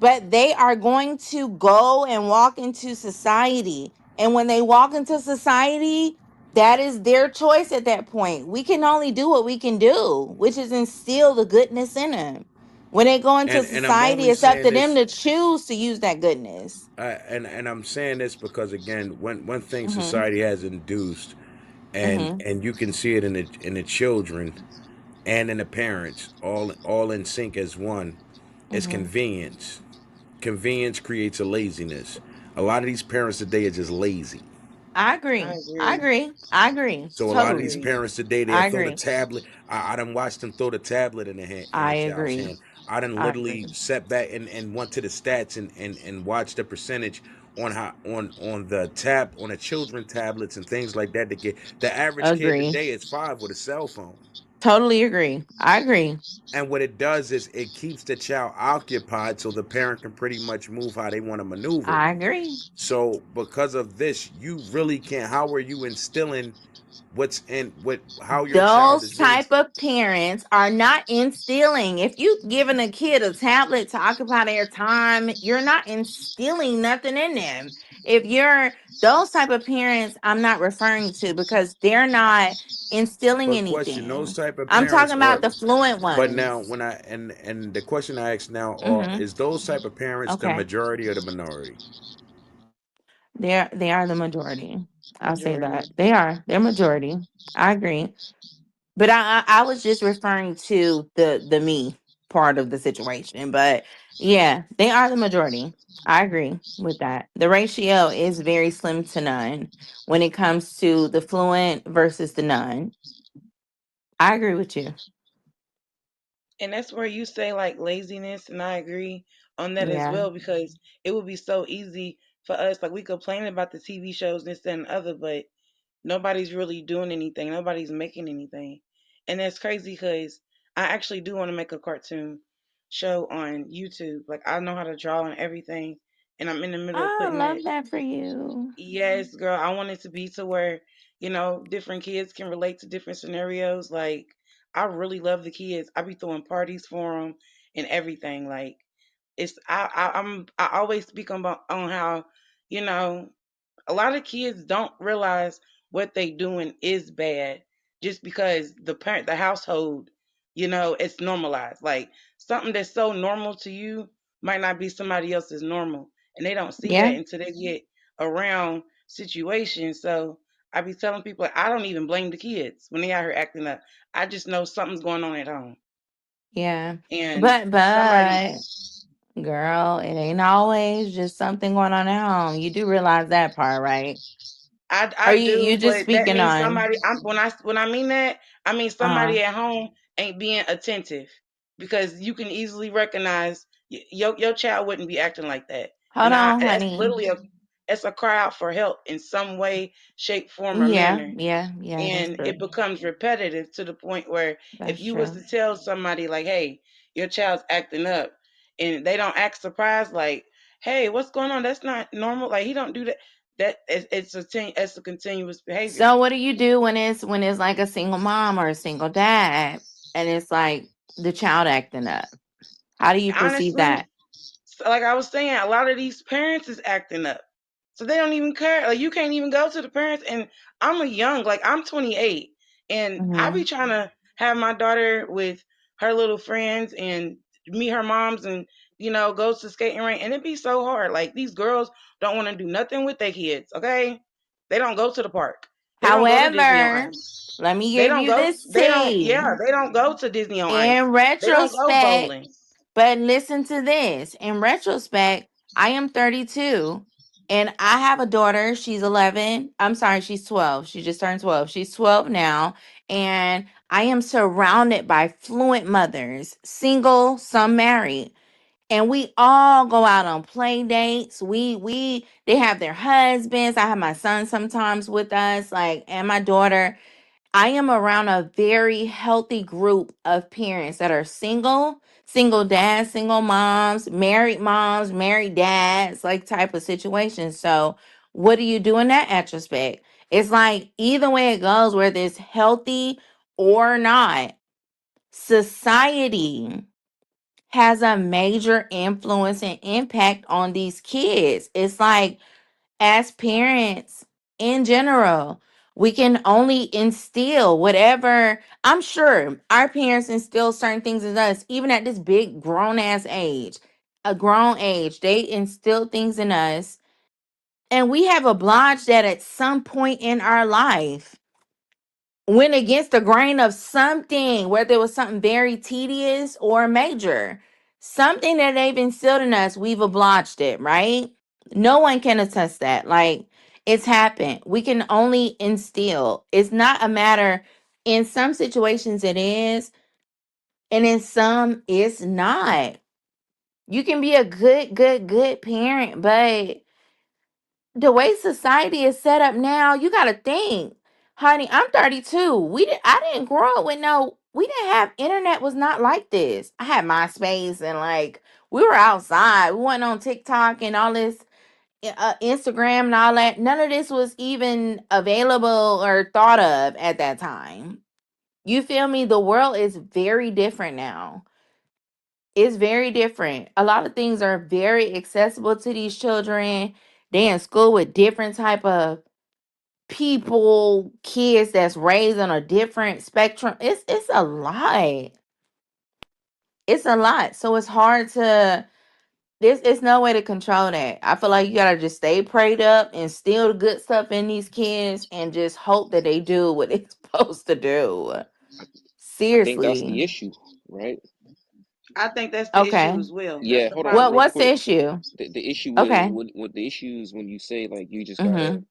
But they are going to go and walk into society. And when they walk into society, that is their choice at that point. We can only do what we can do, which is instill the goodness in them. When they go into And I'm society, only it's up saying to them this, to choose to use that goodness. and I'm saying this because again, one thing Hmm. society has induced, Hmm. and you can see it in the children and in the parents, all in sync as one, is Hmm. convenience. Convenience creates a laziness. A lot of these parents today are just lazy. I I agree. I agree. agree. I agree. So a I lot of these Totally. agree. parents today, they'll I throw the agree. tablet. I done watched them throw the tablet in I a child's agree. hand. I done I literally agree. sat back and went to the stats and watched the percentage on how on the tab on the children tablets and things like that. To get the average kid Agree. today is 5 with a cell phone. Totally agree. I agree. And what it does is it keeps the child occupied so the parent can pretty much move how they want to maneuver. I agree. So because of this, you really can't. How are you instilling what's in what how your child Those is really? type of parents are not instilling. If you giving a kid a tablet to occupy their time, you're not instilling nothing in them. If you're those type of parents, I'm not referring to because they're not instilling But question, those anything. type of I'm parents talking about are. the fluent But now ones. when I and the question I ask now are Mm-hmm. is those type of parents the Okay. majority or the minority? They are the majority. I'll say Majority. that. They are. They're majority. I agree. But I was just referring to the me part of the situation. But yeah, they are the majority. I agree with that. The ratio is very slim to none when it comes to the fluent versus the none. I agree with you. And that's where you say like laziness, and I agree on that as Yeah. well because it would be so easy for us. Like we complain about the TV shows, this, that, and other, but nobody's really doing anything. Nobody's making anything, and that's crazy because I actually do want to make a cartoon show on YouTube. Like I know how to draw and everything, and I'm in the middle of I putting that. love that for you. Yes, girl, I want it to be to where, different kids can relate to different scenarios. Like, I really love the kids. I be throwing parties for them and everything. Like, I always speak on how, you know, a lot of kids don't realize what they doing is bad just because the household, it's normalized. Like something that's so normal to you might not be somebody else's normal, and they don't see that Yeah. until they get around situations. So I be telling people like, I don't even blame the kids when they out here acting up. I just know something's going on at home, Yeah. and somebody. But girl, it ain't always just something going on at home. You do realize that part, right? I Or you do, just but that speaking means on somebody. When I mean that, I mean uh somebody at home ain't being attentive because you can easily recognize your child wouldn't be acting like that, hold and on, it's honey. literally it's a cry out for help in some way, shape, form, or Yeah, manner, yeah, yeah, that's and true. it becomes repetitive to the point where if That's you was true. to tell somebody like, "Hey, your child's acting up," and they don't act surprised, like, "Hey, what's going on? That's not normal. Like he don't do that." It's a continuous behavior. So what do you do when it's like a single mom or a single dad and it's like the child acting up? How do you perceive Honestly, that? like I was saying, a lot of these parents is acting up. So they don't even care. Like you can't even go to the parents. And I'm a young, like I'm 28, and I be Hmm. trying to have my daughter with her little friends and meet her moms and go to skating rink. And it be so hard. Like these girls don't want to do nothing with their kids. Okay, they don't go to the park. They don't go to Disney on However, Ice. let me They give don't you go. this They don't. tea. Yeah, they don't go to Disney on Ice. In They don't go retrospect, bowling. but listen to this. In retrospect, I am 32 and I have a daughter. She's 11. I'm sorry, she's 12. She just turned 12. She's 12 now. And I am surrounded by fluent mothers, single, some married. And we all go out on play dates. They have their husbands. I have my son sometimes with us, like, and my daughter. I am around a very healthy group of parents that are single, single dads, single moms, married dads, like type of situation. So, what do you do in that retrospect? It's like either way it goes, whether it's healthy or not, society has a major influence and impact on these kids. It's like, as parents in general, we can only instill whatever. I'm sure our parents instill certain things in us, even at this big grown ass age, a grown age. They instill things in us, and we have obliged that at some point in our life went against the grain of something, whether it was something very tedious or major, something that they've instilled in us, we've obliged it, right? No one can attest that. Like, it's happened. We can only instill. It's not a matter, in some situations it is, and in some it's not. You can be a good parent, but the way society is set up now, you got to think, honey. I'm 32. I didn't grow up with no. We didn't have internet. Was not like this. I had MySpace and like we were outside. We went on TikTok and all this, Instagram and all that. None of this was even available or thought of at that time. You feel me? The world is very different now. It's very different. A lot of things are very accessible to these children. They in school with different type of people, kids that's raised on a different spectrum. It's a lot. It's a lot. So it's hard to, there's it's no way to control that. I feel like you gotta just stay prayed up and steal the good stuff in these kids and just hope that they do what they're supposed to do. I, I think that's Seriously. the issue, right? I think that's the issue Okay. as well. That's Yeah, the hold on, real problem. What's the quick. issue? The issue is Okay. what the issue is when you say like you just gotta, Mm-hmm.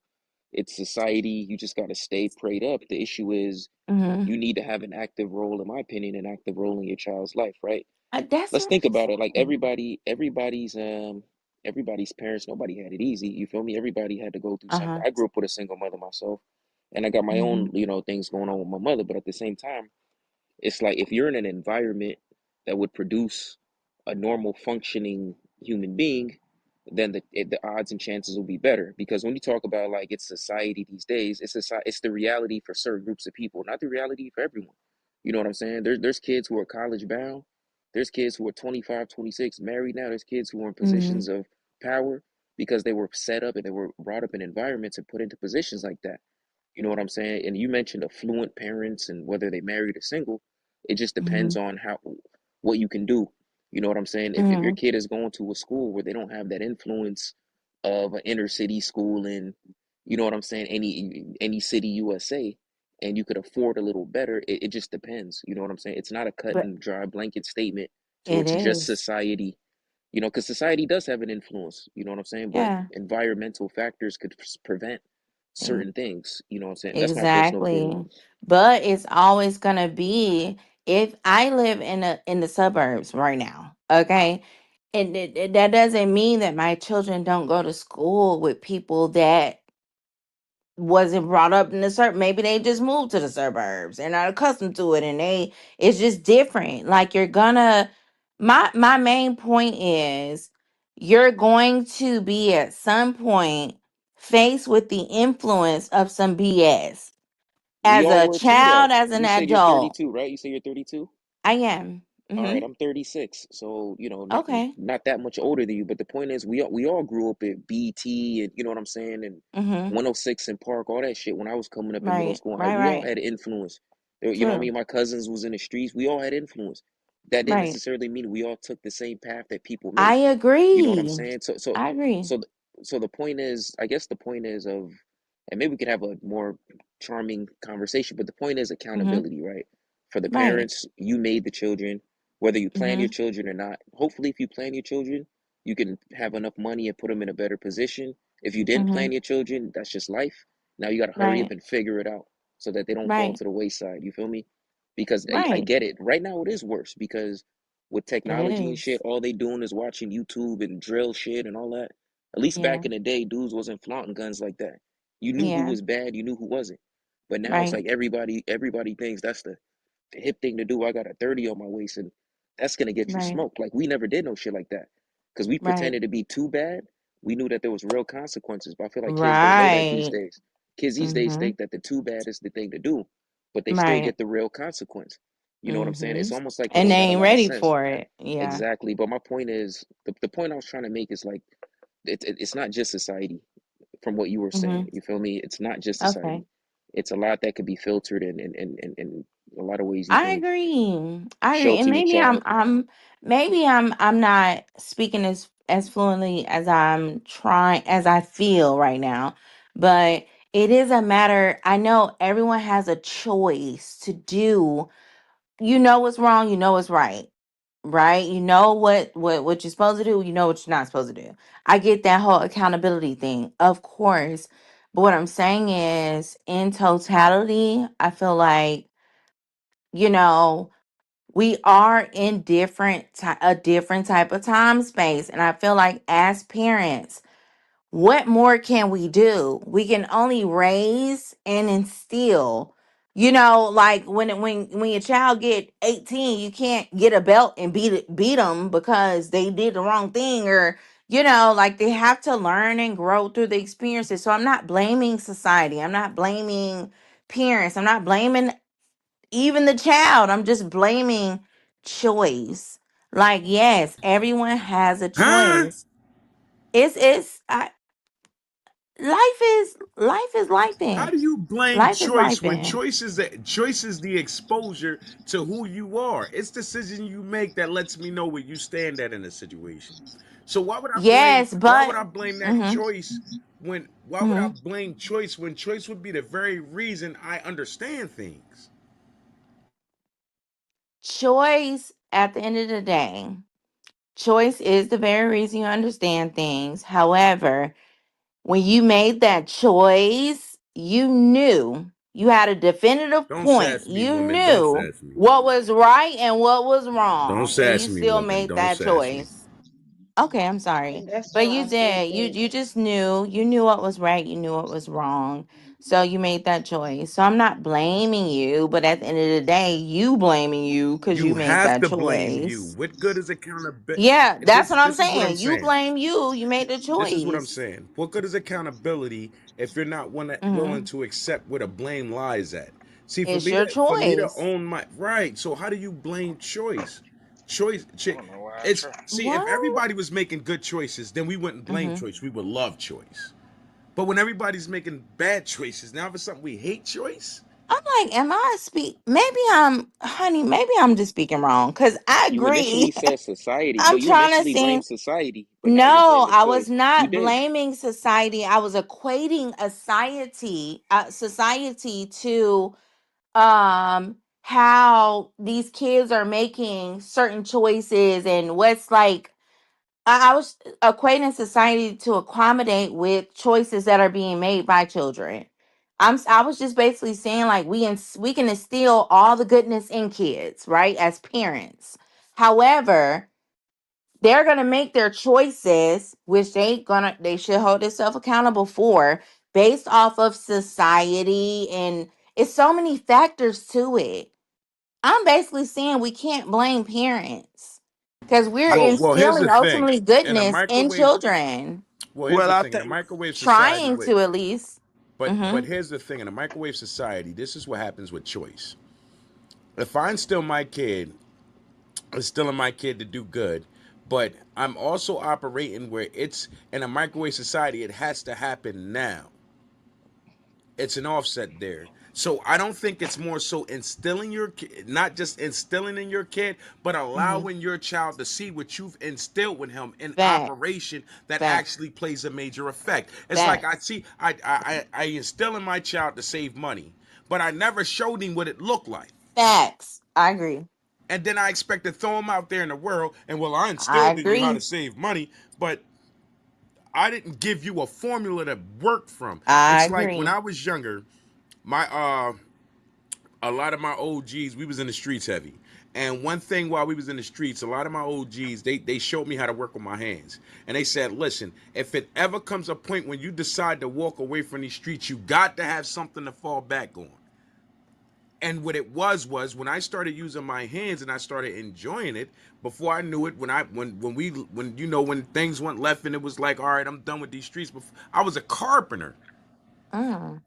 it's society, you just gotta stay prayed up. The issue is Mm-hmm. you need to have an active role, in my opinion, an active role in your child's life, right? That's Let's what think I'm about it. Like saying. everybody's parents, nobody had it easy. You feel me? Everybody had to go through something. Uh-huh. I grew up with a single mother myself, and I got my Mm-hmm. own, things going on with my mother. But at the same time, it's like if you're in an environment that would produce a normal functioning human being, then the odds and chances will be better. Because when you talk about like it's society these days, it's the reality for certain groups of people, not the reality for everyone. You know what I'm saying? There's kids who are college bound. There's kids who are 25, 26, married now. There's kids who are in Mm-hmm. positions of power because they were set up and they were brought up in environments and put into positions like that. You know what I'm saying? And you mentioned affluent parents and whether they married or single. It just Mm-hmm. depends on what you can do. You know what I'm saying? If your Mm-hmm. kid is going to a school where they don't have that influence of an inner city school in, you know what I'm saying, any city USA, and you could afford a little better, it just depends. You know what I'm saying? It's not a cut But and dry blanket statement it towards just is. society, because society does have an influence, you know what I'm saying? But Yeah. environmental factors could prevent Mm, certain things, you know what I'm saying? That's my personal opinion. exactly. But it's always gonna be, if I live in the suburbs right now, okay? And that doesn't mean that my children don't go to school with people that wasn't brought up in the suburb. Maybe they just moved to the suburbs and not accustomed to it, and it's just different. Like, you're gonna, my main point is, you're going to be at some point faced with the influence of some BS We as all a were too, child, though. as an You say you're adult. 32, right? You say you're 32? I am. All right, Mm-hmm. I'm 36, so not Okay. not that much older than you. But the point is, we all grew up at BT, and you know what I'm saying, and Mm-hmm. 106 and Park, all that shit. When I was coming up in middle Right. school, Right. we all Right. had influence. You know what I True. mean? My cousins was in the streets. We all had influence. That didn't Right. necessarily mean we all took the same path that people I made. You know what I'm agree. saying? So so I agree. so so the point is, I guess the point is of, and maybe we could have a more charming conversation. But the point is Mm-hmm. accountability, right? For the Right. parents, you made the children, whether you plan your Mm-hmm. children or not. Hopefully, if you plan your children, you can have enough money and put them in a better position. If you didn't Mm-hmm. plan your children, that's just life. Now you got to hurry up Right. and figure it out so that they don't fall Right. to the wayside. You feel me? Because I Right. get it. Right now, it is worse because with It technology and shit, is. all they doing is watching YouTube and drill shit and all that. At least back Yeah. in the day, dudes wasn't flaunting guns like that. You knew who Yeah. was bad, you knew who wasn't. But now it's Right. like everybody thinks that's the hip thing to do. I got a 30 on my waist, and That's gonna get you Right. smoked. Like we never did no shit like that because we Right. pretended to be too bad. We knew that there was real consequences, but I feel like kids don't know that these Right. days. Kids these days Mm-hmm. think that the too bad is the thing to do, but they still Right. get the real consequence. You know what I'm saying? Mm-hmm. It's almost like it And they don't got a ain't lot of ready sense. for it. Yeah. Exactly. But my point is, the point I was trying to make is like, it's not just society, from what you were Mm-hmm. saying. You feel me? It's not just Okay. society. It's a lot that could be filtered in a lot of ways you I can agree. I agree. And shelter your child. maybe I'm not speaking as fluently as I'm trying as I feel right now. But it is a matter, I know everyone has a choice to do. You know what's wrong, you know what's right. Right? You know what you're supposed to do, you know what you're not supposed to do. I get that whole accountability thing, of course. But what I'm saying is, in totality, I feel like, you know, we are in a different type of time space, and I feel like as parents, what more can we do? We can only raise and instill. Like when your child get 18, you can't get a belt and beat them because they did the wrong thing, or like they have to learn and grow through the experiences. So I'm not blaming society. I'm not blaming parents. I'm not blaming even the child. I'm just blaming choice. Like, yes, everyone has a Huh? choice. It's life is life How in do you blame life is choice life when in. choice is the exposure to who you are? It's decision you make that lets me know where you stand at in a situation. So Yes, why would but I blame that hmm choice when why would I hmm blame choice when choice would be the very reason I understand things? choice at the end of the day, choice is the very reason you understand things. However, when you made that choice, you knew you had a definitive Don't point. sass me, You woman. Don't knew sass me. what was right and what was Don't wrong, and you sass me, still woman. made Don't that sass me. choice. Okay, I'm sorry. And that's But what you I'm saying. did. You just knew what was right, you knew what was wrong. So you made that choice. So I'm not blaming you, but at the end of the day, you blaming you cuz you You made have that to blame you. choice. What good is accountability? Yeah, that's what I'm This is what I'm saying. You saying. blame you. You made the This is what I'm choice. saying. What good is accountability if you're not willing Mhm. to accept where the blame lies at? See, It's your for me to choice. own my right. So how do you blame choice? Choice. I don't know why I It's try. see if What? everybody was making good choices, then we wouldn't blame Mhm. choice. We would love choice. But when everybody's making bad choices, now for something we hate choice. I'm like, am I speak? Maybe honey. Maybe I'm just speaking wrong. Cause I You initially agree. said society. No, I'm you trying to initially seem. blamed society, but now you're No, blaming I was choice. You not did. blaming society. I was equating a society to how these kids are making certain choices, and what's like I was equating society to accommodate with choices that are being made by children. I was just basically saying, like, we can instill all the goodness in kids, right, as parents. However, they're gonna make their choices, which they should hold themselves accountable for, based off of society, and it's so many factors to it. I'm basically saying we can't blame parents because we're Here's instilling the thing. ultimately In a goodness in microwave, children, here's Well, the I thing. In a think. microwave society, trying with to at least. but Mm-hmm. here's the thing. In a microwave society, this is what happens with choice. If I instill my kid instilling my kid to do good, but I'm also operating where it's in a microwave society, it has to happen now. It's an offset there. So I don't think it's more so instilling your kid, not just instilling in your kid, but Mm-hmm. allowing your child to see what you've instilled with him in Facts. operation that Facts. actually plays a major effect. It's like I Facts. see, I instill in my child to save money, but I never showed him what it looked like. Facts. I agree. And then I expect to throw him out there in the world and well, I I instilled in you how to agree. save money, but I didn't give you a formula to work from. I It's like when agree. I was younger, my a lot of my OGs, we was in the streets heavy. And one thing while we was in the streets, a lot of my OGs, they showed me how to work with my hands. And they said, listen, if it ever comes a point when you decide to walk away from these streets, you got to have something to fall back on. And what it was when I started using my hands and I started enjoying it. Before I knew it, when you know when things went left and it was like, all right, I'm done with these streets. Before, I was a carpenter. Mm.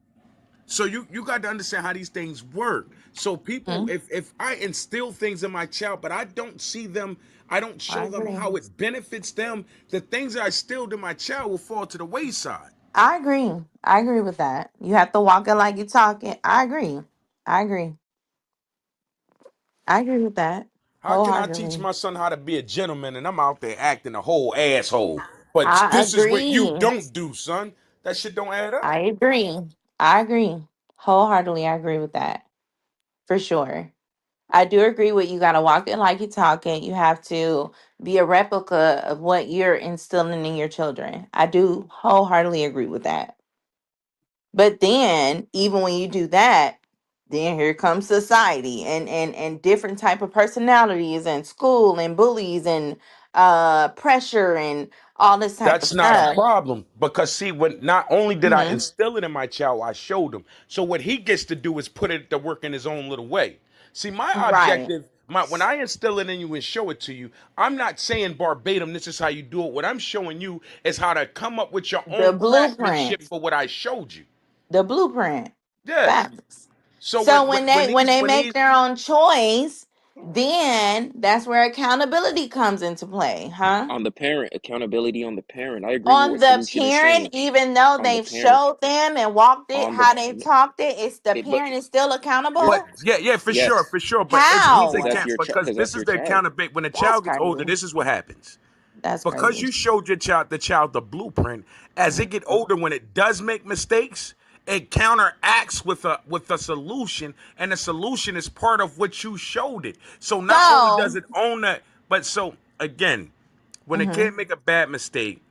So you got to understand how these things work. So people, Mm. if I instill things in my child, but I don't see them, I don't I show them agree. how it benefits them, the things that I instilled in my child will fall to the wayside. I agree. I agree with that. You have to walk it like you're talking. I agree. I agree. I agree with that How can I teach wholeheartedly. my son how to be a gentleman and I'm out there acting a whole asshole? But I this is what you agree. don't do, son. That shit don't add up. I agree. I agree. Wholeheartedly, I agree with that. For sure. I do agree with you gotta walk it like you're talking. You have to be a replica of what you're instilling in your children. I do wholeheartedly agree with that. But then even when you do that, then here comes society and different type of personalities and school and bullies and pressure and all this type of That's not a stuff. problem because see, when not only did I Hmm. instill it in my child, I showed him. So what he gets to do is put it to work in his own little way. See, my Right. objective, my when I instill it in you and show it to you, I'm not saying verbatim this is how you do it. What I'm showing you is how to come up with your The own craftsmanship blueprint. for what I showed you. The blueprint. Yeah. Facts. So So when they when they when make these their own choice, then that's where accountability comes into play, huh? On the parent, accountability on the parent. I agree with On what the Solution is parent, saying. even though On the they've parent, showed them and walked it, on the how they've talked it, it's the but parent is still you're but accountable. yeah, yeah, for sure, yes, for sure. But he's a because How? that's camp your child. because Because this that's is your the child. accountability. When the That's child gets older, crazy. this is what happens. That's Because crazy. you showed your child the blueprint. As it get Mhm. older, when it does make mistakes, it counteracts with a solution, and the solution is part of what you showed it. So not only does So, it own that, but so again, when a hmm kid make a bad mistake,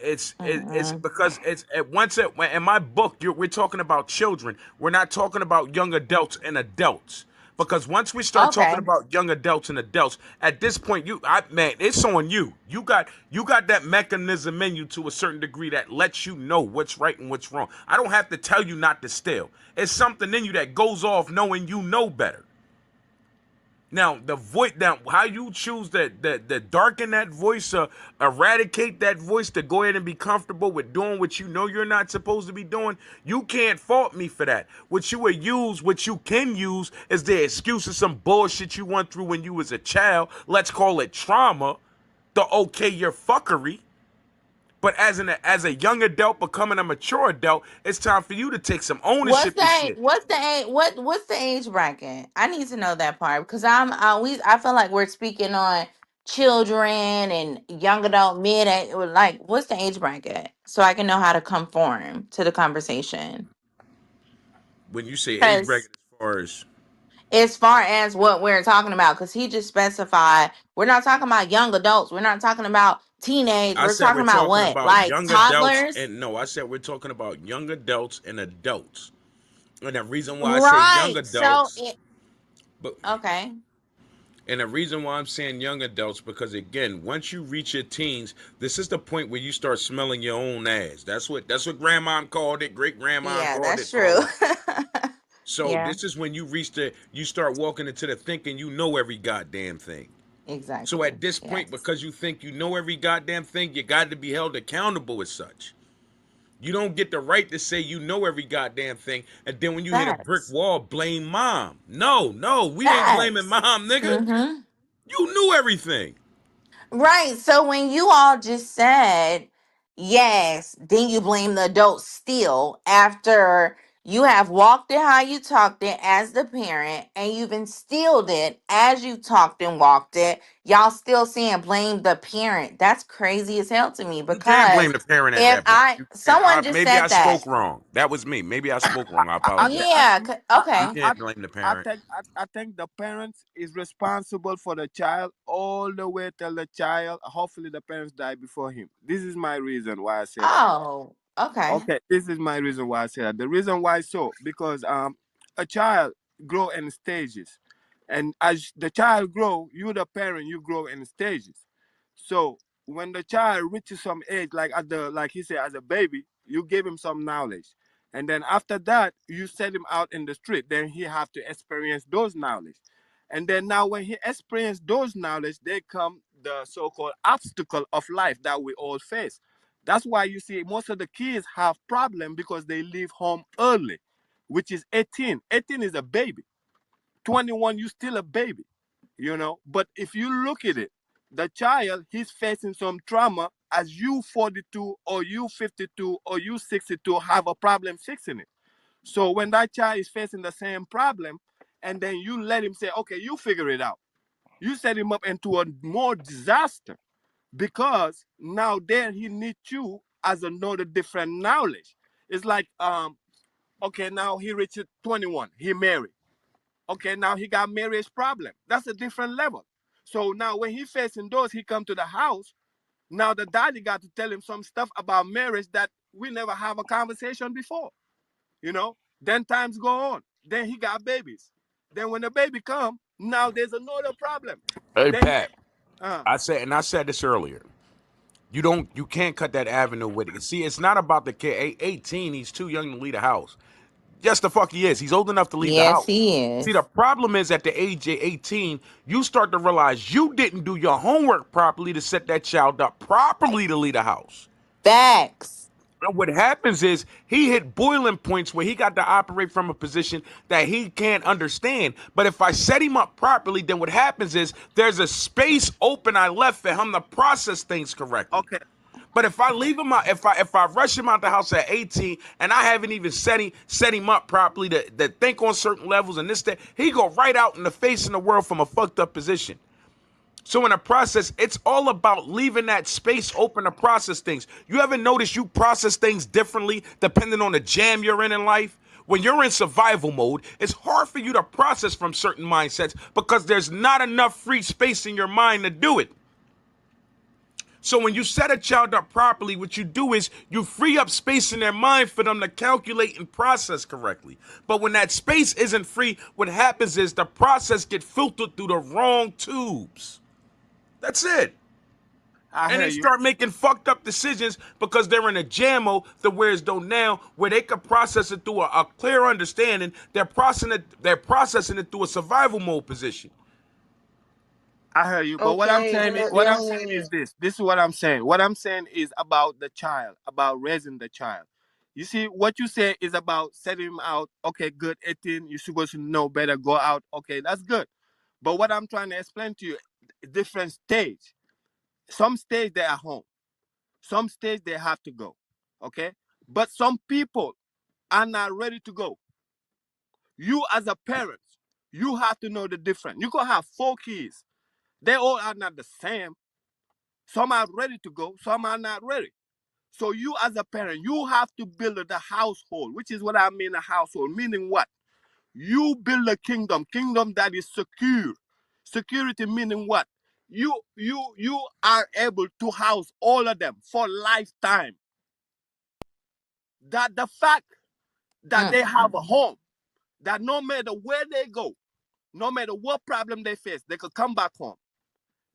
it's hmm because it's it, once it in my book we're talking about children. We're not talking about young adults and adults. Because once we start talking okay. about young adults and adults, at this point, man, it's on you. You got that mechanism in you to a certain degree that lets you know what's right and what's wrong. I don't have to tell you not to steal. It's something in you that goes off knowing you know better. Now the voice. Now how you choose the darken that voice, eradicate that voice to go ahead and be comfortable with doing what you know you're not supposed to be doing. You can't fault me for that. What you can use is the excuse of some bullshit you went through when you was a child. Let's call it trauma. To okay your fuckery. But as a young adult becoming a mature adult, it's time for you to take some ownership of shit. What's the age? What's the age bracket? I need to know that part because I feel like we're speaking on children and young adult like what's the age bracket so I can know how to conform to the conversation. When you say age Because bracket as far as as far as what we're talking about, because he just specified we're not talking about young adults, we're not talking about teenage, I we're said talking we're about talking what, about like young adults, toddlers, and no, I said we're talking about young adults and adults. And the reason why I say young right? So adults, it but okay. and the reason why I'm saying young adults because again, once you reach your teens, this is the point where you start smelling your own ass. That's what grandma called it, great grandma Yeah, called that's it, all true. that. So Yeah, this is when you start walking into the thinking you know every goddamn thing. So exactly. at this point, Yes, because you think you know every goddamn thing, you got to be held accountable as such. You don't get the right to say you know every goddamn thing, and then when you hit a brick facts, wall, blame mom. No, no, we ain't blaming facts. mom, nigga. Mm-hmm. You knew everything. Right. So when you all just said yes, then you blame the adult still after you have walked it how you talked it as the parent and you've instilled it as you talked and walked it. Y'all still saying blame the parent. That's crazy as hell to me You can't blame because the parent at if that point. You can't. someone just Maybe I said that. spoke wrong. That was me. Maybe I spoke wrong. I I, apologize. I, Yeah. I, You I, Okay. I, can't blame the I parent. think I think the parents is responsible for the child all the way till the child. Hopefully, the parents die before him. This is my reason why I say that. Oh, okay. Okay, this is my reason why I say that. The reason why so because a child grow in stages, and as the child grow, you the parent you grow in stages. So when the child reaches some age, like he said, as a baby, you give him some knowledge. And then after that, you set him out in the street. Then he have to experience those knowledge. And then now when he experience those knowledge, they come the so-called obstacle of life that we all face. That's why you see most of the kids have problem because they leave home early, which is 18. 18 is a baby. 21, you still a baby, you know. But if you look at it, the child, he's facing some trauma as you 42 or you 52 or you 62 have a problem fixing it. So when that child is facing the same problem, and then you let him say, okay, you figure it out, you set him up into a more disaster because now then he needs you as another different knowledge. It's like, okay, now he reached 21, he married. Okay, now he got marriage problem. That's a different level. So now when he facing those, he come to the house. Now the daddy got to tell him some stuff about marriage that we never have a conversation before. You know. Then times go on. Then he got babies. Then when the baby come, now there's another problem. Hey Then Pat, uh, I said this earlier. You can't cut that avenue with it. See, it's not about the kid. 18, he's too young to leave the house. Yes, the fuck he is. He's old enough to leave the Yes, house. he See, the is. problem is at the age of 18, you start to realize you didn't do your homework properly to set that child up properly to leave the house. Facts. And what happens is he hit boiling points where he got to operate from a position that he can't understand. But if I set him up properly, then what happens is there's a space open I left for him to process things correctly. okay, But if I leave him out, if I rush him out the house at 18 and I haven't even set him up properly to think on certain levels and this that, he go right out in the face in the world from a fucked up position. So in a process, it's all about leaving that space open to process things. You ever notice you process things differently depending on the jam you're in life? When you're in survival mode, it's hard for you to process from certain mindsets because there's not enough free space in your mind to do it. So when you set a child up properly, what you do is you free up space in their mind for them to calculate and process correctly. But when that space isn't free, what happens is the process gets filtered through the wrong tubes. That's it. I And hear they you. start making fucked up decisions because they're in a jammo to whereas though now where they can process it through a clear understanding, they're processing it through a survival mode position. I hear you, but Okay, but what I'm saying is this. This is what I'm saying. What I'm saying is about the child, about raising the child. You see, what you say is about setting him out. Okay, good, 18. You're supposed to know better. Go out. Okay, that's good. But what I'm trying to explain to you, different stage. Some stage they are home. Some stage they have to go. Okay, but some people are not ready to go. You as a parent, you have to know the difference. You could have 4 kids. They all are not the same. Some are ready to go, some are not ready. So you as a parent, you have to build the household, which is what I mean a household, meaning what? You build a kingdom, kingdom that is secure. Security meaning what? You are able to house all of them for lifetime. That the fact that they have a home, that no matter where they go, no matter what problem they face, they could come back home.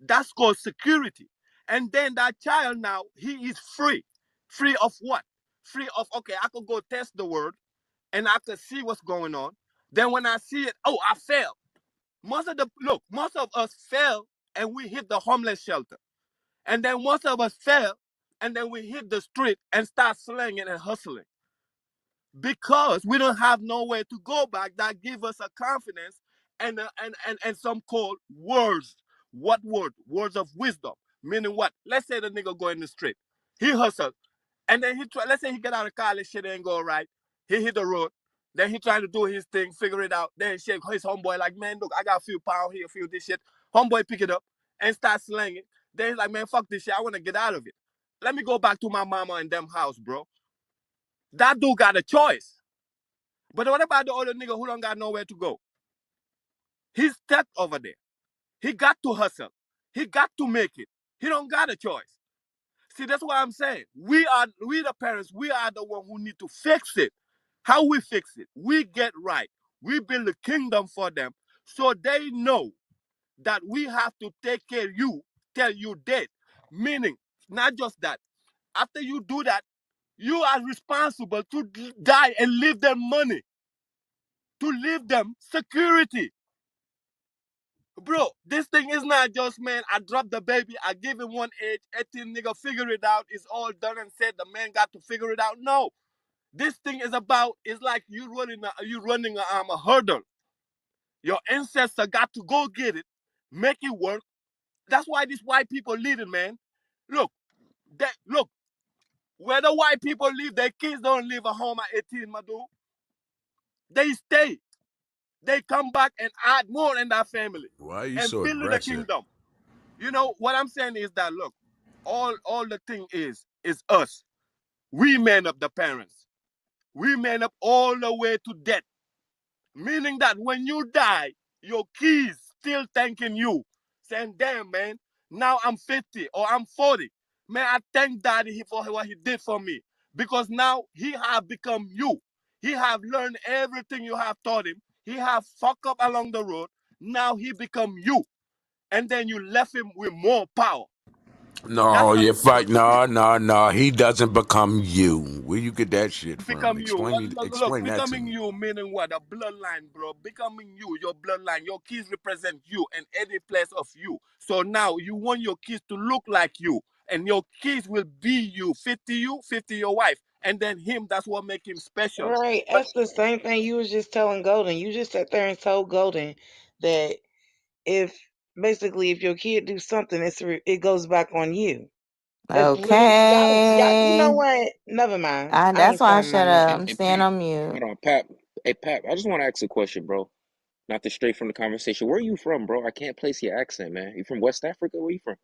That's called security. And then that child now, he is free. Free of what? Free of, okay, I could go test the word and I could see what's going on. Then when I see it, oh, I failed. Most of us fail and we hit the homeless shelter. And then most of us fail and then we hit the street and start slinging and hustling because we don't have nowhere to go back that give us a confidence and some called words. What word? Words of wisdom. Meaning what? Let's say the nigga go in the street. He hustle. And then he try, let's say he get out of car, this shit ain't go right. He hit the road. Then he trying to do his thing, figure it out. Then shake his homeboy like, man, look, I got a few pounds here, a few this shit. Homeboy pick it up and start slanging. Then he's like, man, fuck this shit. I want to get out of it. Let me go back to my mama and them house, bro. That dude got a choice. But what about the other nigga who don't got nowhere to go? He's stuck over there. He got to hustle. He got to make it. He don't got a choice. See, that's what I'm saying. We the parents, we are the one who need to fix it. How we fix it? We get right. We build a kingdom for them so they know that we have to take care of you till you dead. Meaning, not just that. After you do that, You are responsible to die and leave them money, to leave them security. Bro, this thing is not just, man, I dropped the baby, I give him one age, 18 nigga figure it out, it's all done and said, the man got to figure it out. No. This thing is about, it's like you running a hurdle. Your ancestor got to go get it, make it work. That's why these white people leading, man. Look, look, where the white people live, their kids don't live at home at 18, my dude. They stay. They come back and add more in that family Why are you and so build the aggressive? kingdom. You know what I'm saying is that, look, all the thing is us. We man up the parents. We man up all the way to death. Meaning that when you die, your kids still thanking you, saying, "Damn, man, now I'm 50 or I'm 40. Man, I thank Daddy for what he did for me, because now he have become you. He have learned everything you have taught him. He have fucked up along the road. Now he become you, and then you left him with more power. That's No, how you're you supposed fight. to see it. No, no, no. He doesn't become you. Where you get that shit from? Become you. Look, Explain that to becoming me. you meaning what? A bloodline, bro. Becoming you, your bloodline. Your kids represent you and any place of you. So now you want your kids to look like you, and your kids will be you, 50 you, 50 your wife, and then him. That's what make him special. Right. But That's the same thing you was just telling Golden. You just sat there and told Golden that if basically if your kid do something, it goes back on you. That's literally y'all. You know Okay. what? Never mind. I That's ain't why I saying shut nothing up. else. I'm Hey, staying Pap, on mute. hold on, Pap. Hey, Pap, I just want to ask a question, bro. Not to stray from the conversation. Where are you from, bro? I can't place your accent, man. You from West Africa? Where you from?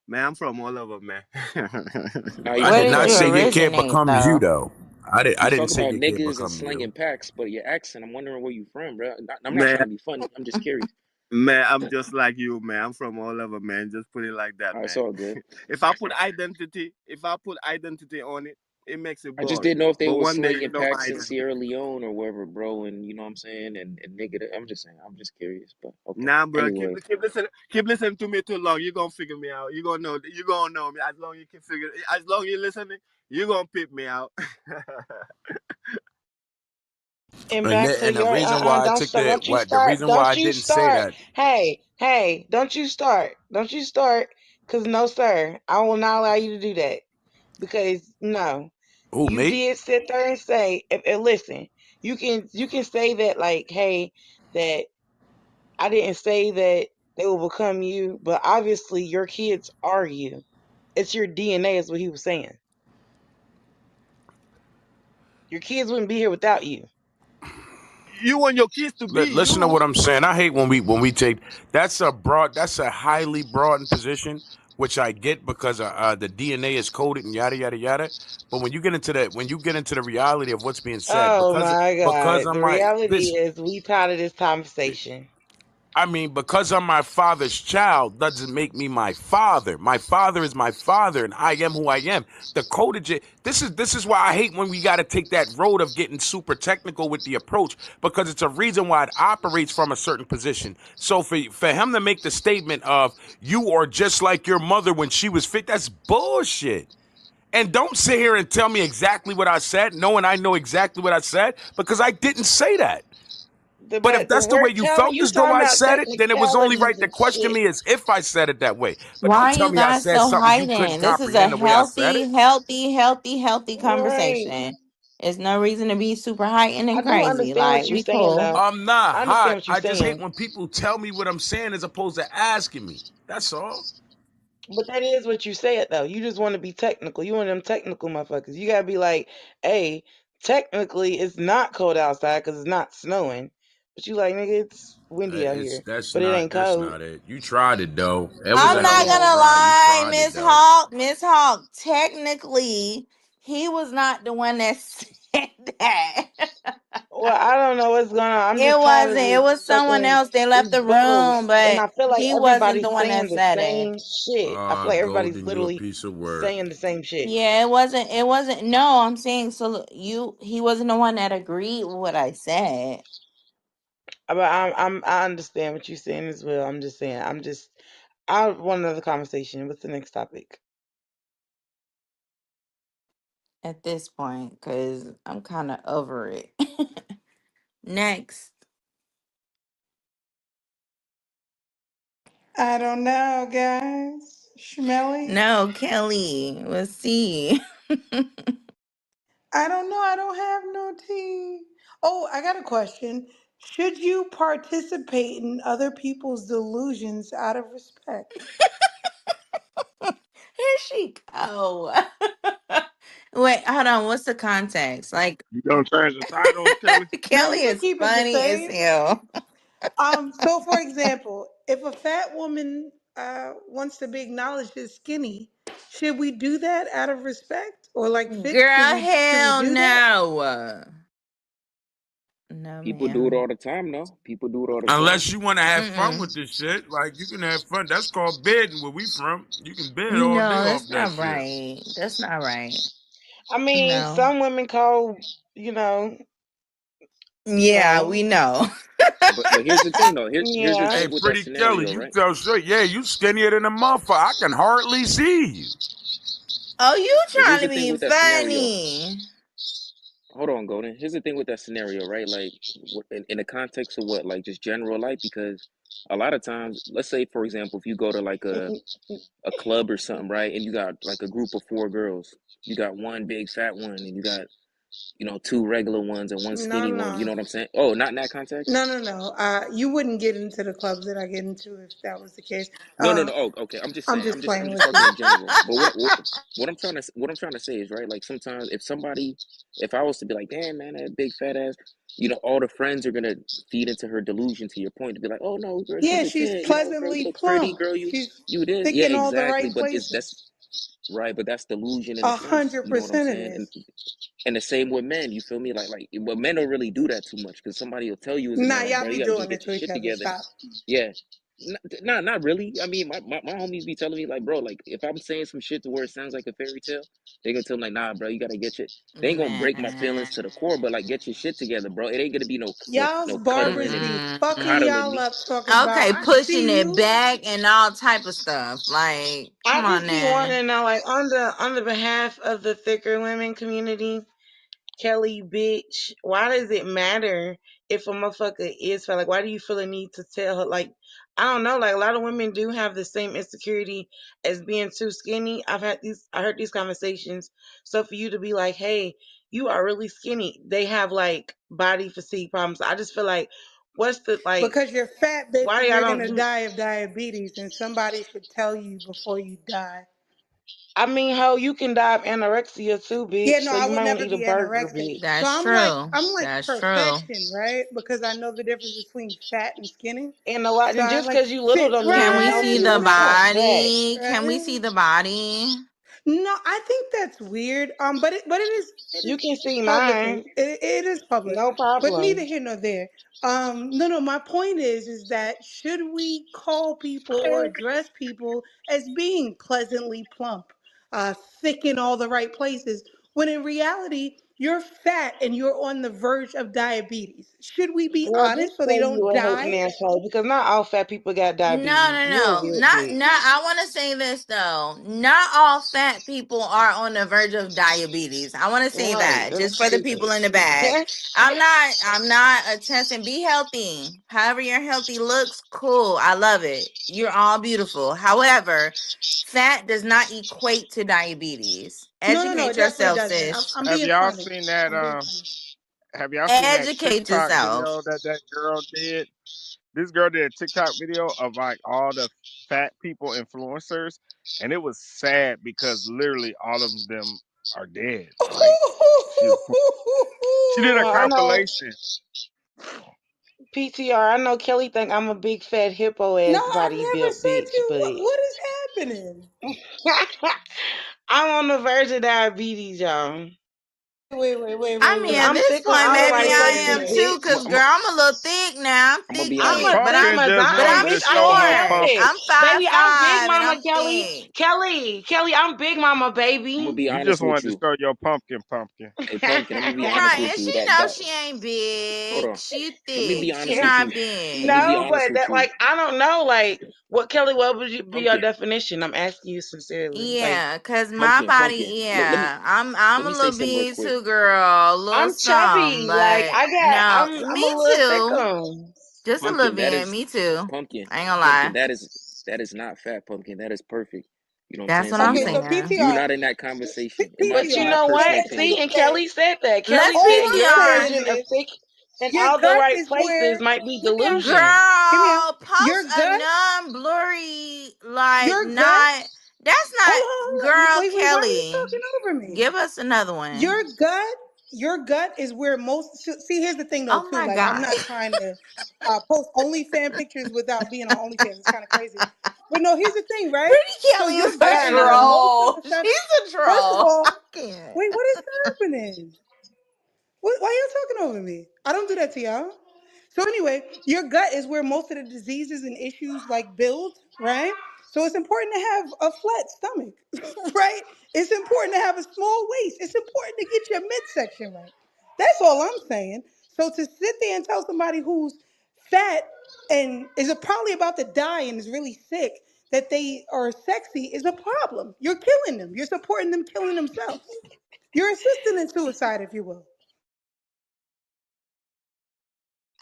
man, I'm from all over, man. Nah, you I Where did talk did not about you say your niggas. kid originate becomes you though? though. I You didn't talk say about your kid niggas and become you. slanging packs, but your accent, I'm wondering where you from, bro. I'm not Man, trying to be funny. I'm just curious. man, I'm just like you, man. I'm from all over, man. Just put it like that, It's man. all good. If I put identity on it, it makes it I just boring. didn't know if they But was one day you slanging know my packs in identity. Sierra Leone or wherever, bro, and you know what I'm saying, and nigga, I'm just saying, I'm just curious, but okay. Nah, bro, Anyway, keep listening to me too long. You gonna figure me out. You gonna know me as long you can figure. As long you listening, you gonna pick me out. And back to And the your reason why I don't took start, that don't you what the start, reason why I don't you didn't say start. that. Hey, don't you start, cause no sir, I will not allow you to do that. Because no, Who, you me? did sit there and say, if listen, you can say that like, hey, that I didn't say that they will become you, but obviously your kids are you. It's your DNA, is what he was saying. Your kids wouldn't be here without you. You want your kids to be Listen to you. what I'm saying. I hate when we take that's a highly broadened position, which I get because the DNA is coded and yada yada yada. But when you get into the reality of what's being said, Oh my because God. I'm The like reality this, is we part of this conversation. I mean, because I'm my father's child doesn't make me my father. My father is my father, and I am who I am. The codage. This is why I hate when we got to take that road of getting super technical with the approach, because it's a reason why it operates from a certain position. So for him to make the statement of you are just like your mother when she was fit, that's bullshit. And don't sit here and tell me exactly what I said, knowing I know exactly what I said, because I didn't say that. But if The that's the way word you talent, felt you as though talking I about said it, then it was only technicalities right to and question shit. me as if I said it that way. But don't Why tell you me I guys said so something you couldn't heightened? This is a comprehend the way I said healthy, it. healthy, healthy, healthy Right. conversation. There's no reason to be super heightened I and do crazy. understand what Like you're we saying cool. though. I'm not I understand hot. what you're I just hate saying. when people tell me what I'm saying as opposed to asking me. That's all. But that is what you said though. You just want to be technical. You one of them technical motherfuckers. You gotta be like, hey, technically it's not cold outside because it's not snowing. But you like, nigga, it's windy out It's here. But it ain't that's cold. not it. You tried it though. It was I'm a not hell of a Yeah. gonna try. You lie, tried it Miss though. Hawk. Miss Hawk, technically, he was not the one that said that. Well, I don't know what's going on. I'm It just tired wasn't. of It this was someone fucking else. They left these the bubbles. room, And but I feel like he wasn't everybody's the one that saying the said it. same shit. I feel like everybody's Golden, you a literally piece of work. saying the same shit. Yeah, it wasn't. It wasn't. No, I'm saying so. He wasn't the one that agreed with what I said. But I understand what you're saying as well. I'm just saying. I want another conversation. What's the next topic? at this point because I'm kind of over it. Next. I don't know, guys. Schmelly? No, Kelly. Let's see. I don't know. I don't have no tea. Oh, I got a question. Should you participate in other people's delusions out of respect? Here she go. Wait, hold on. What's the context? Like, You gonna change the title, Kelly? No, Kelly you can is keep it the funny as same. hell. So for example, if a fat woman wants to be acknowledged as skinny, should we do that out of respect? Or like fit? Girl, Should we hell do that? no. No, People do it all ma'am. the time, though. People do it all the time. Unless you want to have fun with Mm-mm. this shit, like you can have fun. That's called bidding. Where we from, you can bid all day No, off that's that not shit. right. That's not right. I mean, No. some women call, you know, you Yeah, know, we know. But here's the thing though. Here's the yeah. Hey, thing with that pretty Kelly, scenario, you right? tell straight. Yeah, you skinnier than a motherfucker. I can hardly see you. Oh, you But here's trying to the thing be with that scenario. funny. Hold on, Golden. Here's the thing with that scenario, right? Like, in the context of what, like, just general life, because a lot of times, let's say, for example, if you go to like a club or something, right, and you got like a group of four girls, you got one big fat one, and you got two regular ones and one No, skinny one. You know no. what I'm saying? Oh, not in that context. No, no, no. You wouldn't get into the clubs that I get into if that was the case. No, no, Uh, no. Oh, okay. I'm just I'm saying. just I'm playing just with you. talking in general. But what I'm trying to say is right. Like sometimes if I was to be like, damn man, that big fat ass, all the friends are gonna feed into her delusion. To your point, to be like, oh no, girl, she's Yeah, a she's 10. Girl, you pleasantly look pretty. plump. Girl, She's you this. thick Yeah, in all the exactly. right But it's that's places. right. But that's delusion in a A sense. hundred You know what I'm percent it saying? is. And the same with men. You feel me? But men don't really do that too much because somebody will tell you as a Nah, man, like, y'all bro, be you gotta doing it get your to each shit other. together. Stop. Yeah. Nah, not really. I mean, my homies be telling me like, bro, like if I'm saying some shit to where it sounds like a fairy tale, they gonna tell me like, nah, bro, you gotta get your. They ain't gonna break my feelings Man. to the core, but like, get your shit together, bro. It ain't gonna be Y'all's no barbers cuddling and be Mm-mm. fucking coddling y'all me. up talking about Okay, I pushing see it you. back and all type of stuff. Like, I come on just be now. wanting to know, like, on the behalf of the thicker women community, Kelly, bitch, why does it matter if a motherfucker is fat? Like, why do you feel a need to tell her? Like, I don't know. Like, a lot of women do have the same insecurity as being too skinny. I heard these conversations. So for you to be like, hey, you are really skinny, they have like body fatigue problems. I just feel like, what's the, like, Because you're fat, bitch, why and y'all you're don't gonna do, die of diabetes, and somebody should tell you before you die. I mean, ho, you can die of anorexia too, Yeah, bitch. no, So I you would might want to never eat a be burger, anorexic. bitch. So That's true. I'm like That's true. perfection, right? Because I know the difference between fat and skinny. And a lot, So and I just like because you little fit don't mean Can you're we right see healthy. the Let me talk now. back. body? Can we see Right? the body? No, I think that's weird. But it You is can see publicly. mine, It is public. no But neither problem. here nor there. No. My point is that should we call people or address people as being pleasantly plump, thick in all the right places, when in reality you're fat and you're on the verge of diabetes? Should we be Girl, just honest so they say you don't a die? hating asshole because not all fat people got No, diabetes. no, You a no. weird Not bitch. I want to say this though. Not all fat people are on the verge of diabetes. I want to say Right, that that's just for the stupid. people in the back. I'm not attesting be healthy. However your healthy looks, cool. I love it. You're all beautiful. However, fat does not equate to diabetes. No. Educate It definitely yourself, doesn't. sis. I'm Have being y'all funny. seen that? I'm being funny. Have y'all seen that Educate TikTok yourself. video that girl did? This girl did a TikTok video of like all the fat people influencers, and it was sad because literally all of them are dead. Like she she did a Well, I know compilation. PTR. I know Kelly think I'm a big fat hippo No, ass I body never built said bitch, you. but What is happening? I'm on the verge of diabetes, y'all. I Wait. mean, Cause at I'm this thick in point, all the maybe right I am places, too. bitch. Cause girl, I'm a little thick now. I'm I'm gonna thick, be I'm honest a thick, with but you. I'm Pumpkin just but wanted I'm bitch. to I show her short. am. pumpkin. I'm Baby, I'm Big 5'5" and Mama I'm Kelly. thick. Kelly, I'm Big Mama, I'm gonna baby. be You honest just with wanted to you. show your pumpkin. Hey, Pumpkin, I'm gonna be honest Right, with and you. she That knows she ain't hold big. on. She Let me be thick. She honest with not you. Let me be No, big. honest but with that, you. like, I don't know, like, What Kelly? What would you be your Pumpkin, definition? I'm asking you sincerely. Like, Yeah, cause my pumpkin, body, pumpkin. yeah, I'm Let a me say little something real bit quick. too, girl, a little I'm something, chubby. Like but I got, no, I'm me a little too, thickum. just a little Pumpkin, that bit, is me too. pumpkin, I ain't gonna pumpkin. lie, That is not fat, pumpkin. That is perfect. You know what I'm that's saying? what So I'm Okay, so saying. you're PTR, not in that conversation. But you In my PTR. know what? personal See, opinion. and Listen, Kelly said that. Kelly Let's said all I'm your PTR, saying version of is thick in your all the gut right is places where. might be Hear me out. delusion. Hear me out. girl. Post Your a gut, non-blurry, like your gut. not. That's Hold not, on, hold on. girl, Wait, wait. Why are you Kelly. talking over me? Give us another one. Your gut, your gut is where most. See, here's the thing though, Oh too. my Like, I'm god, not trying to post OnlyFan pictures without being on OnlyFans. It's kind of crazy. But no, here's the thing, right? Pretty So Kelly your is I a gut got is where another one. most of troll. the stuff. She's a First of troll. I all, can't. wait, what is happening? Why y'all talking over me? I don't do that to y'all. So anyway, your gut is where most of the diseases and issues like build, right? So it's important to have a flat stomach, right? It's important to have a small waist. It's important to get your midsection right. That's all I'm saying. So to sit there and tell somebody who's fat and is probably about to die and is really sick that they are sexy is a problem. You're killing them. You're supporting them killing themselves. You're assisting in suicide, if you will.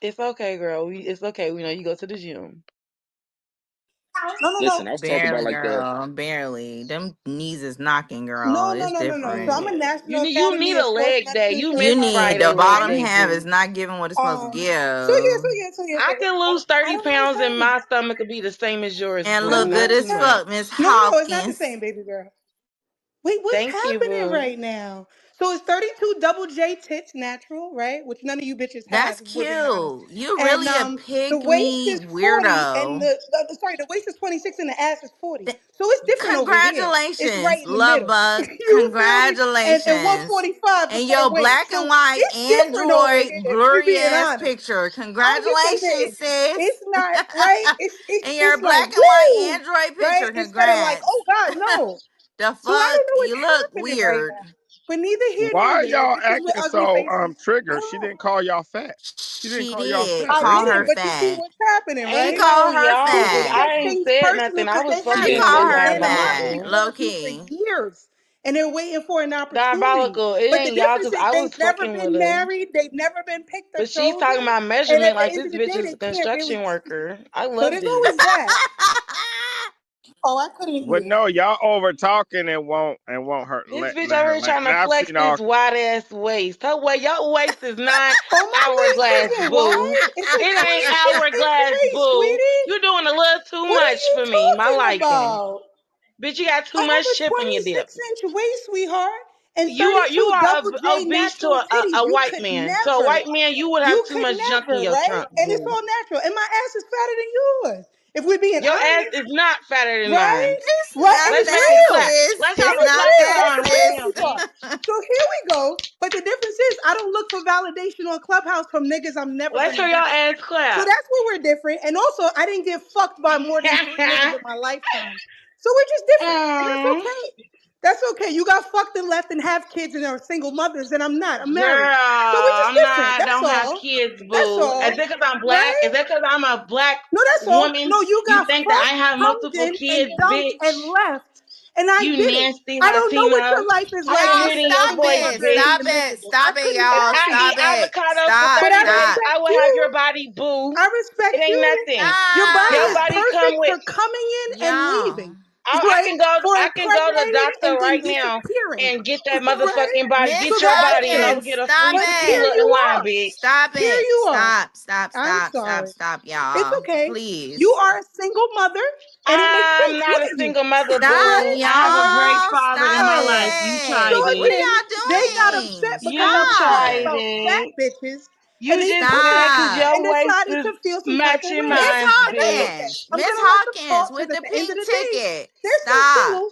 It's okay, girl. It's okay. We know you go to the gym. No, no, no. Listen, I was talking about Barely, like the girl. Barely. Them knees is knocking, girl. No, no, It's no, no, no. So I'm different. a Yeah. National You need Academy a of Sports leg day. Medicine You You missed certified need nurse the Friday leg bottom day, practitioner. half is boo. not giving what it's supposed to So yeah, so give. yeah, so yeah, so I yeah. can lose I 30 don't know what's pounds and happening. my stomach could be the same as yours, And I boo. look don't know good Not what's too as happening. fuck, much. Miss No, no, no. It's not the Hawkins. same, baby girl. Wait, what's Thank you, happening boo. right now? So it's 32 double J tits natural, right? Which none of you bitches have, That's if we're being honest. cute. You And really a the pick waist me is 40 and weirdo. the waist is 26 and the ass is 40. Th- So it's different over here. It's right Congratulations, in the love middle. bug. You feel me? And Congratulations. 145 for And her your weight. black and So white it's different over Android here, if we blurry being ass honest. picture. I'm just Congratulations, admitting. It's sis. not right. It's And your it's like black and white woo, Android right? picture. Instead of like, oh Congrats. God, no. The So I fuck? don't know You what's look happening right weird. now. But neither here Why nor are there. y'all Bitches with acting ugly so faces. I triggered? don't She know. didn't call y'all fat. She didn't She call y'all did fat, I call lady. her didn't, but you see fat. what's happening, She right? Ain't called no her People y'all. fat. take I ain't things said personal nothing. I because was they She fucking haven't with called you, been her in the fat. Diabolical. marketing Low industry for key. years. And they're waiting for an opportunity. Diabolical. It But the ain't y'all difference because is I was they've never fucking with been her. married, they've never been picked or But she's talking chosen. about And measurement at the like end this of the bitch day, is a they can't really construction see. worker. I So love there's this. always that. Oh, I couldn't But hear. no, y'all over talking and won't hurt This bitch let over her here land. trying to Now I've flex seen all. this wide ass waist. Her waist, your waist is not Oh, my waist hourglass, isn't boo. wide. It's a It ain't 26-inch hourglass, waist, boo. sweetie. You're doing a little too What are much you for me, my talking liking. about? Bitch, you got too I much have a chip on your dip. 26-inch waist, sweetheart, and You 32 are double J obese to natural titties. a You white could man. To a never. white man, you would have You too could much junk in never, your right? trunk, And it's boo. all natural. And my ass is fatter than yours, if we're being Your ass honest. is not fatter than mine. Right? It's Right? And not Let's it's make a that, clap. real. sis. Let's And have It's a it's not clap real. that, That's song the right crazy now, sis. part. bitch. So here we go. But the difference is I don't look for validation on Clubhouse from niggas I'm never Let's gonna hear be your with. ass So clap. that's where we're different. And also I didn't get fucked by more than three niggas in my lifetime. So we're just different. And that's Mm. okay. That's okay. You got fucked and left and have kids and are single mothers, and I'm not. I'm married. Girl, So we're just I'm different. not. That's Don't have all. kids, That's boo. Is all. that because I'm black? Right? Is that because I'm a black No, that's all. woman? No, you You got think that I fucked, have cummed multiple in, and kids, dumped and bitch? left. And I You get it. nasty I don't know what Latina. your life is I like can Y'all, when hear you're it in a your stop single voice, it. mother and bitch. Stop you're it. miserable. I Stop it, couldn't If y'all. I imagine. eat Stop it. avocados for Stop. But 30 I days, Stop. I respect will have your you. body, boo. I It respect ain't you. nothing. Your body Your is Stop. body come perfect with. for coming in and Y'all. leaving, I right? can go. For I can go to the impregnating doctor and then right now disappearing, and get that right? motherfucking body. So Get Miss your that's body, and I okay. will Hawkins, get a stop free But here it. tequila and you wine, are. bitch. Stop Here it. you are. Stop. Stop. I'm Stop. Stop. sorry. Stop, It's y'all. okay. You Please. are a single mother, and it makes I'm sense. Look not a at you, single mother, Stop, right? boo. I have a great y'all. father in Stop my All life. right. You So it. tried What it. are again, they got y'all upset doing? because I You was talking Stop. tried about fat it. bitches, and You they just took said it because Stop. and your waist decided is to feel some type of matching way. Miss mine, It's okay. bitch. Hawkins. I'm Miss gonna let them Hawkins talk with because the at the end of pink the day, ticket. they're still Stop. single.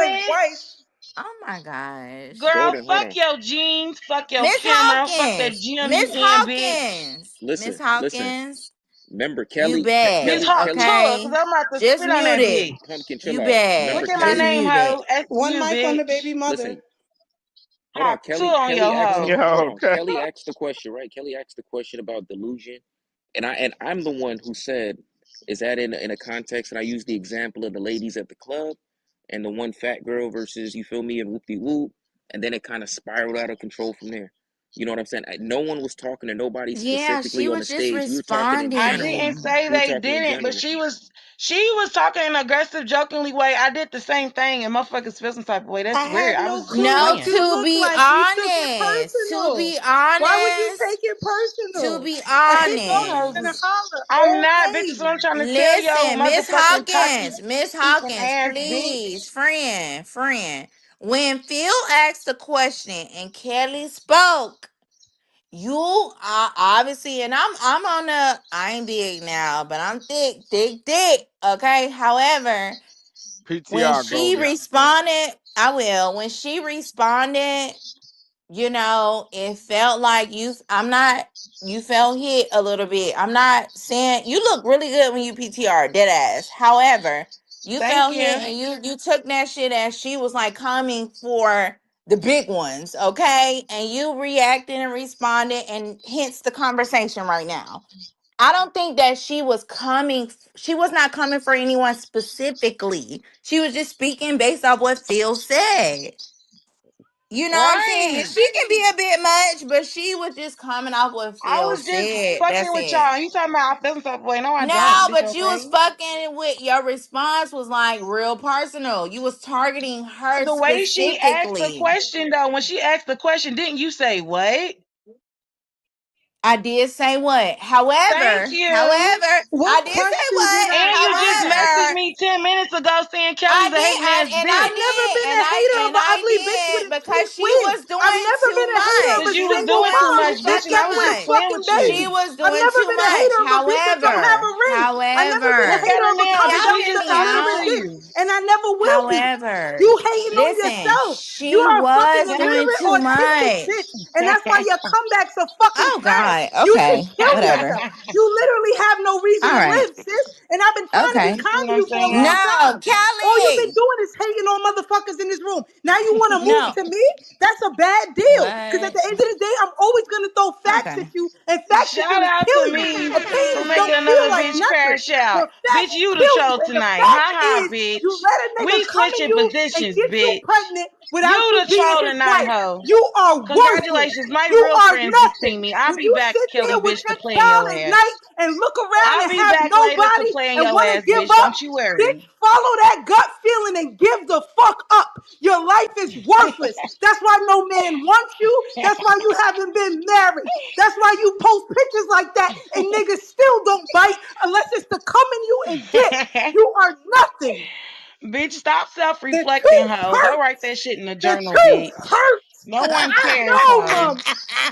man's wife. Miss Oh my gosh. girl, Golden, hold fuck on. your jeans, fuck your Miss camera, fuck that Hawkins. gym you Miss in, bitch. Hawkins. Miss Listen, listen. Hawkins. Remember, You Bitch, bad, talk to Kelly, her, cause okay? I'm about to Just spit on mute that it. bitch. Pumpkin, You chill out. bad. Remember, Look at my Just Kelly. name, mute hoe. it. That's One you, mic on the bitch. baby mother. Listen, hold on. Hot two Kelly, on your hoe. hold Yo, on. Kelly asked the question, right? Kelly asked the question about delusion, and I'm the one who said, is that in a context? And I used the example of the ladies at the club, and the one fat girl versus, you feel me, and whoop de whoop, and then it kind of spiraled out of control from there. You know what I'm saying? No one was talking to nobody Yeah, specifically she on the was just stage. We were talking in I general. didn't responding. say We were they talking in didn't, but general. she was talking in an aggressive, jokingly way. I did the same thing, and motherfuckers feel some type of way. I That's weird. had I no was just clue No, what playing. you to looked be like. You took it honest, to personal. be Why would you honest, take it to personal? be A hit Y'all dog is honest. gonna hoes, holler. I'm not, bitches. What Okay. I'm trying to tell yo, Listen, motherfucking cocky Miss eating Hawkins, ass please, bitch. friend. When Phil asked the question and Kelly spoke, you are obviously, and I'm on the, I ain't big now, but I'm thick. Okay. However, when PTR she Goldie. responded, I will. When she responded, it felt like I'm not, you felt hit a little bit. I'm not saying you look really good when you PTR, dead ass. However, you Thank felt hit you. and you took that shit as she was like coming for the big ones, okay? And you reacted and responded, and hence the conversation right now. I don't think that she was not coming for anyone specifically. She was just speaking based off what Phil said. You know what I'm saying? And Right. she can be a bit much, but she was just coming off what I Phil was just said. fucking That's with it. y'all. You talking about I feel some type of way? No, I No, don't, bitch. but you Okay. was fucking with your response was like real personal. You was targeting her The way she asked the specifically. question, though, when she asked the question, didn't you say what? I did say what? Thank However, you. I What did say question did what? I And you just messaged However, me 10 minutes ago saying I Kelly's a did, hating ass I've bitch. never been a hater of and an I ugly bitch with a did cheap because she wig. was I've doing never too been a hater of Because a much. you She was was single doing too doing mom much, too bitch, that and fucking I kept was her just much. playing fucking with She you. baby. was I've doing never too been a much. hater of a bitch that don't have a ring. I never been a Look However, hater at of her a now, coming bitch. down We y'all with hear the just me talking tolerant out. to bitch, you. and I never will be. However, You hating on listen, yourself. You she are a fucking was doing illiterate, too autistic bitch, much. and that's why your comebacks are fucking Oh trash. God. You should Okay. kill Whatever. yourself. You literally have no reason All to right. live, sis. And I've been trying to be Okay. See kind what to I'm you for a saying? long No, time. All you've been Kelly. doing is hating on motherfuckers in this room. Now you want to move No. to me? That's a bad deal. Because at What? the end of the day, I'm always going to throw facts Okay. at you, and facts is Shout going to out kill to you. me for Opinions making don't feel another like bitch nothing, crash out. but Bitch, facts you the kill you. troll And the tonight. fact Ha ha, is, you bitch. let a nigga We come in switching you and positions, get you bitch. pregnant without You you the being troll his tonight, wife. hoe. You are worthless. Congratulations. My You real are friends just nothing. ping me. I'll When be you back, sit Kelly, there with bitch, to your play in child your at ass. night and look around I'll and be have back later to nobody play in and your want to ass, give bitch. up, Don't you bitch, worry. follow that gut feeling and give the fuck up. Your life is worthless. That's why no man wants you. That's why you haven't been married. That's why you post pictures like that and niggas still don't bite unless it's to come in you and dip. You are nothing. Bitch, stop The self-reflecting, truth hoe. Go write hurts. that shit in the The journal, truth bitch. hurts. No one I cares, know, hoe. mom.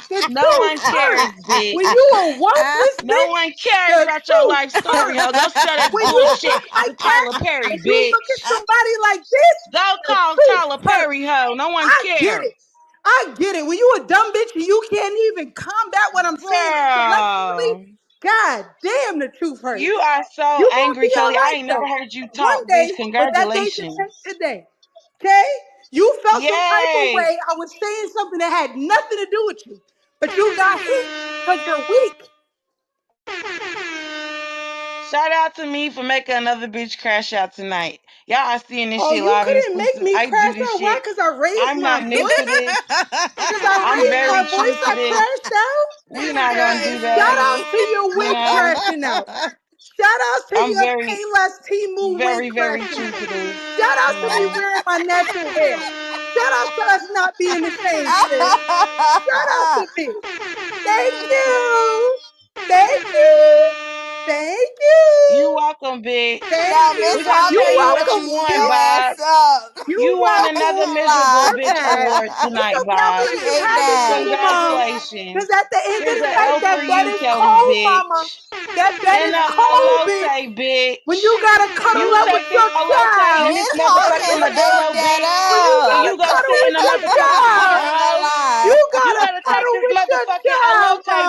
The No truth one cares, hurts. When bitch. you a worthless No bitch, one cares the about your truth life story, hurts. hoe. Go sell that When you bullshit look like to that Tyler Perry, and you look at bitch. somebody like this, Go the call truth Tyler hurts. Perry, hoe. No one I get cares. it. I get it. When you a dumb bitch and you can't even combat what I'm saying intellectually, Girl. god damn, the truth You hurts. are so You gonna angry, be all Kelly. I right ain't never though. heard you One talk, bitch. day, but that day could Congratulations. change today. Okay? You felt some type of Yay. way. I was saying something that had nothing to do with you, but you got hit because you're weak. Shout out to me for making another bitch crash out tonight. Y'all are seeing this Oh, shit you live and couldn't make exclusive. me I do crash this out. Why? shit. Because I raised I'm my not new to voice? this. Because I I'm raised my very true voice, to I this. crashed out? We This not girl gonna do is that. Shout out funny. to your You wig know, crashing out. Shout out to I'm your very, Payless Timu wig very crashing true out. to this. Shout out You to me know. wearing my natural hair. Shout out to us not being the same, sis. Shout out to me. Thank you. Thank you. Thank You you. welcome, bitch. Thank No, you. Miss We gonna You tell Hawkins you what finna you welcome, beat want, your bitch. Bob. ass up. You You won I welcome. another ain't miserable gonna bitch Okay. award It's tonight, okay. I'm Bob. gonna lie. let She you ate have it, that. baby mom. Because Congratulations. at the end of Here's the an night, L that for bed you, is Kelly, cold, mama. bitch. That bed And is a cold, bitch. Alote, When you bitch. gotta cuddle You up with take this your Alote and child. this Miss motherfucking Hawkins ate Modelo, that bitch. When you And gotta you go cuddle sit up. in with the your motherfucking I corner, child. ain't gonna hoe. You lie. You gotta gotta take cuddle this with your motherfucking child, Alote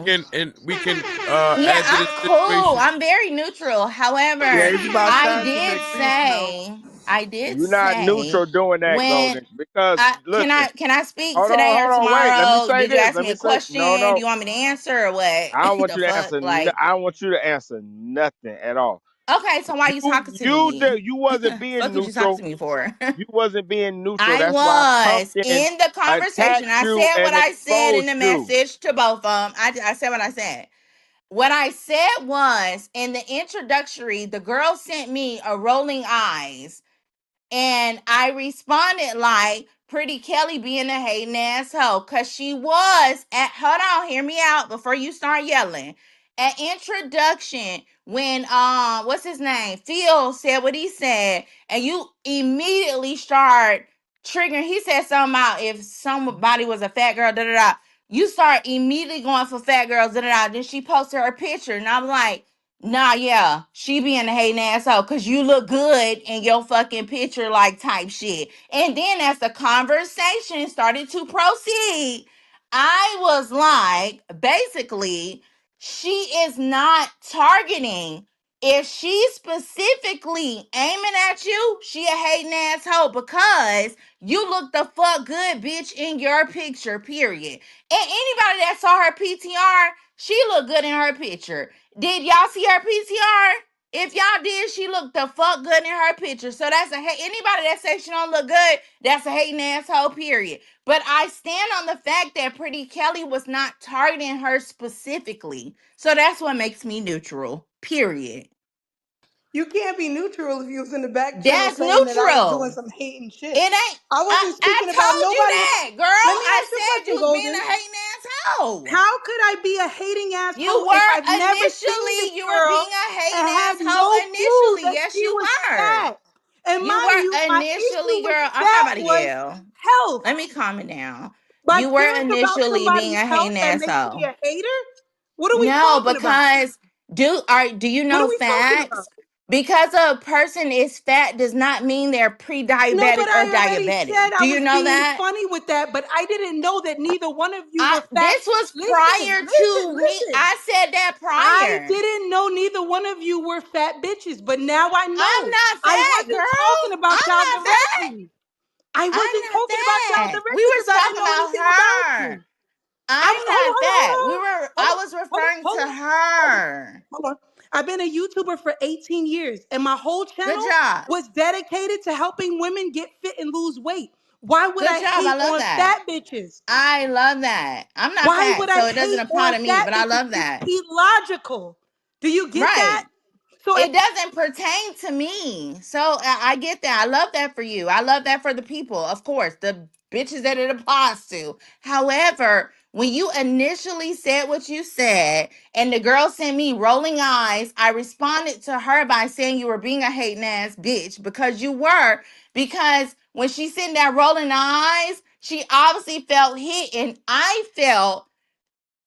thing. we can Yeah, add to I'm this cool. situation. I'm very neutral. Yeah, However, it's about I time to did make peace now. say I did You're not say neutral doing that, when Golden. Because listen, can I speak hold on, today or hold on, wait. Let me tomorrow? say Did you this. ask Let me me a say no, question? Do no. you want me to answer or what? I don't want The you to fuck? answer. Like, I don't want you to answer nothing at all. okay, so why you talking to me? You wasn't being Fuck what you talking neutral. to me for? You wasn't being neutral. I That's why was Pumpkin in the conversation. attacked I you said what and I said in exposed the you. message to both of them. I said what I said. What I said was in the introductory, the girl sent me a rolling eyes. And I responded like Pretty Kelly being a hating asshole. Cause she was at hold on, hear me out before you start yelling. At introduction, when what's his name? Phil said what he said, and you immediately start triggering. He said something about if somebody was a fat girl, da da da. You start immediately going for fat girls, da da da. Then she posted her picture, and I'm like, nah, yeah, she being a hating asshole because you look good in your fucking picture, like type shit. And then as the conversation started to proceed, I was like, basically, she is not targeting. If she's specifically aiming at you, she a hating asshole because you look the fuck good, bitch, in your picture, period. And anybody that saw her PTR, she looked good in her picture. Did y'all see her PTR? If y'all did, she looked the fuck good in her picture. So that's anybody that says she don't look good, that's a hating asshole, period. But I stand on the fact that Pretty Kelly was not targeting her specifically. So that's what makes me neutral, period. You can't be neutral if you was in the back channel That's saying that I was doing neutral. some hating shit. It ain't. I wasn't I speaking about told you nobody. that, girl. Let me I ask you a said you question, was being Golden. a hating asshole. How could I be a hating You asshole if I've were never seen this initially, you were girl being a and hating had asshole no clue initially. that Yes, she you was were. fat? And You mind you, were my initially, issue with girl. I'm not fat about to was yell. health. Let me calm it down. By You were caring about initially being somebody's a health, hating that makes me asshole. a hater? What are we No, talking about? because do you What are know we talking about? facts? Because a person is fat does not mean they're No, but pre-diabetic or I already said diabetic. I Do you was know being that? funny with that, but I didn't know that neither one of you I were fat. this was Listen, prior listen, to me. listen. I said that I prior. didn't know neither one of you were fat bitches, but now I I'm know. not I fat, wasn't talking girl. about I'm y'all not fat. directly. I I'm wasn't not talking about y'all fat. We directly were because I didn't talking know about anything about her. you. I'm not fat. We were Hold I on, was hold on, referring hold to on, hold on, her. hold on. I've been a YouTuber for 18 years, and my whole Good channel job. was dedicated to helping women get fit and lose weight. Why would Good I job. I hate love on that. fat bitches? I love that. I'm not Why would fat, I so it doesn't hate apply on to me, fat but I bitches? love It's that. illogical. Do you get Right. that? So It doesn't pertain to me. So I get that. I love that for you. I love that for the people, of course, the bitches that it applies to. However, when you initially said what you said and the girl sent me rolling eyes, I responded to her by saying you were being a hating ass bitch because you were. Because when she sent that rolling eyes, she obviously felt hit, and I felt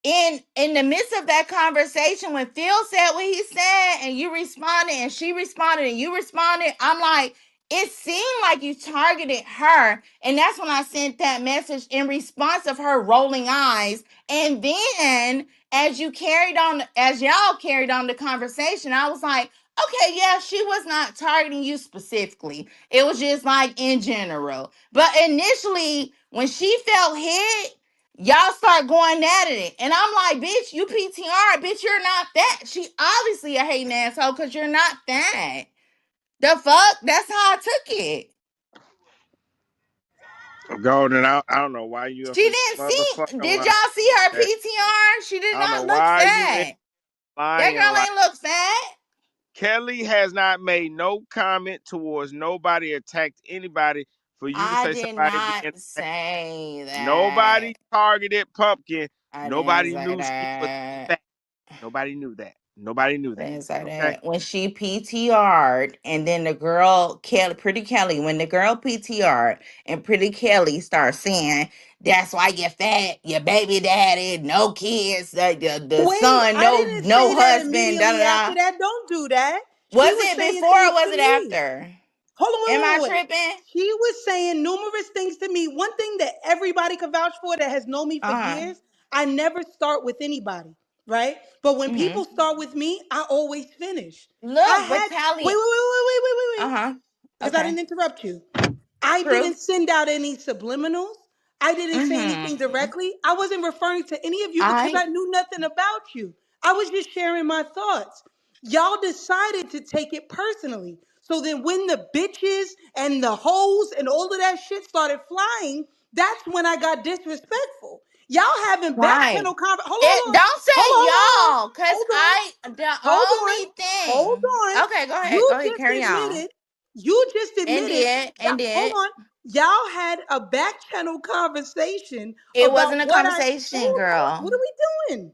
in the midst of that conversation when Phil said what he said and you responded and she responded and you responded, I'm like, it seemed like you targeted her. And that's when I sent that message in response of her rolling eyes. And then as y'all carried on the conversation, I was like, okay, yeah, she was not targeting you specifically. It was just like in general. But initially, when she felt hit, y'all start going at it. And I'm like, bitch, you PTR, bitch, you're not fat. She obviously a hating asshole because you're not fat. The fuck? That's how I took it. Golden, I don't know why you in She this didn't see, motherfucking did line. y'all see her That PTR? She did I don't know not look why you in fat. That lying girl like ain't look fat. Kelly has not made no comment towards nobody, attacked anybody for you to I say did somebody not being say that. nobody targeted Pumpkin. I didn't Nobody say knew she was that. fat. Nobody knew that. Nobody knew that. Things like Okay. that. When she PTR'd, and then the girl Kelly, Pretty Kelly, when the girl PTR'd, and Pretty Kelly starts saying, "That's why you're fat, your baby daddy, no kids, the wait, son, I no didn't say that husband." Da da immediately after da. that. Don't do that. She Was was it saying before or things was to it me. after? Hold on, Am I wait, wait, wait, wait. tripping? She was saying numerous things to me. One thing that everybody can vouch for that has known me for Uh huh. years, I never start with anybody, right? But when Mm-hmm. people start with me, I always finish. I Look, but had wait, wait, Tally. wait, wait, wait, wait, wait, Uh wait. huh. because I Okay. didn't interrupt you. I True. didn't send out any subliminals. I didn't say anything Mm-hmm. directly. I wasn't referring to any of you because I I knew nothing about you. I was just sharing my thoughts. Y'all decided to take it personally. So then when the bitches and the hoes and all of that shit started flying, that's when I got disrespectful. Y'all having back right. channel conversation. It don't say y'all, cause Hold on. I the Hold on. only Hold thing. on. Okay, go ahead. You Go ahead. just Carry on. admitted. You just And admitted. did Y'all, and hold did. on. Y'all had a back channel conversation It about wasn't a what I. conversation, Hold on. girl. What are we doing?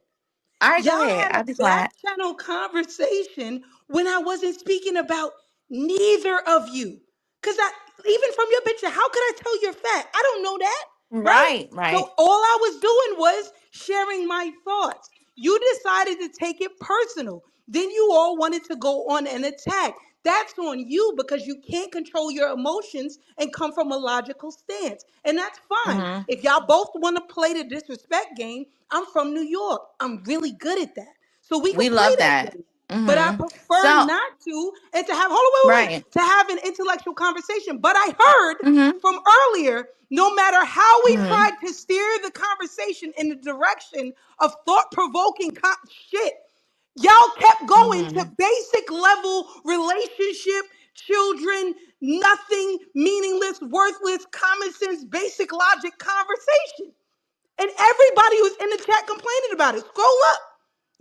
All right, Y'all go ahead. had I'll a be back quiet. channel conversation when I wasn't speaking about neither of you. Cause I even from your picture, how could I tell you're fat? I don't know that, right? Right, So right. all I was doing was sharing my thoughts. You decided to take it personal. Then you all wanted to go on an attack. That's on you because you can't control your emotions and come from a logical stance. And that's fine. Mm-hmm. If y'all both want to play the disrespect game, I'm from New York. I'm really good at that. So we can We play love that that. game. But I Mm-hmm. prefer So, not to and to have hold on, right. to have an intellectual conversation. But I heard Mm-hmm. from earlier, no matter how we Mm-hmm. tried to steer the conversation in the direction of thought-provoking shit, y'all kept going to Mm-hmm. basic level relationship, children, nothing, meaningless, worthless, common sense, basic logic conversation. And everybody who's in the chat complaining about it. Scroll up.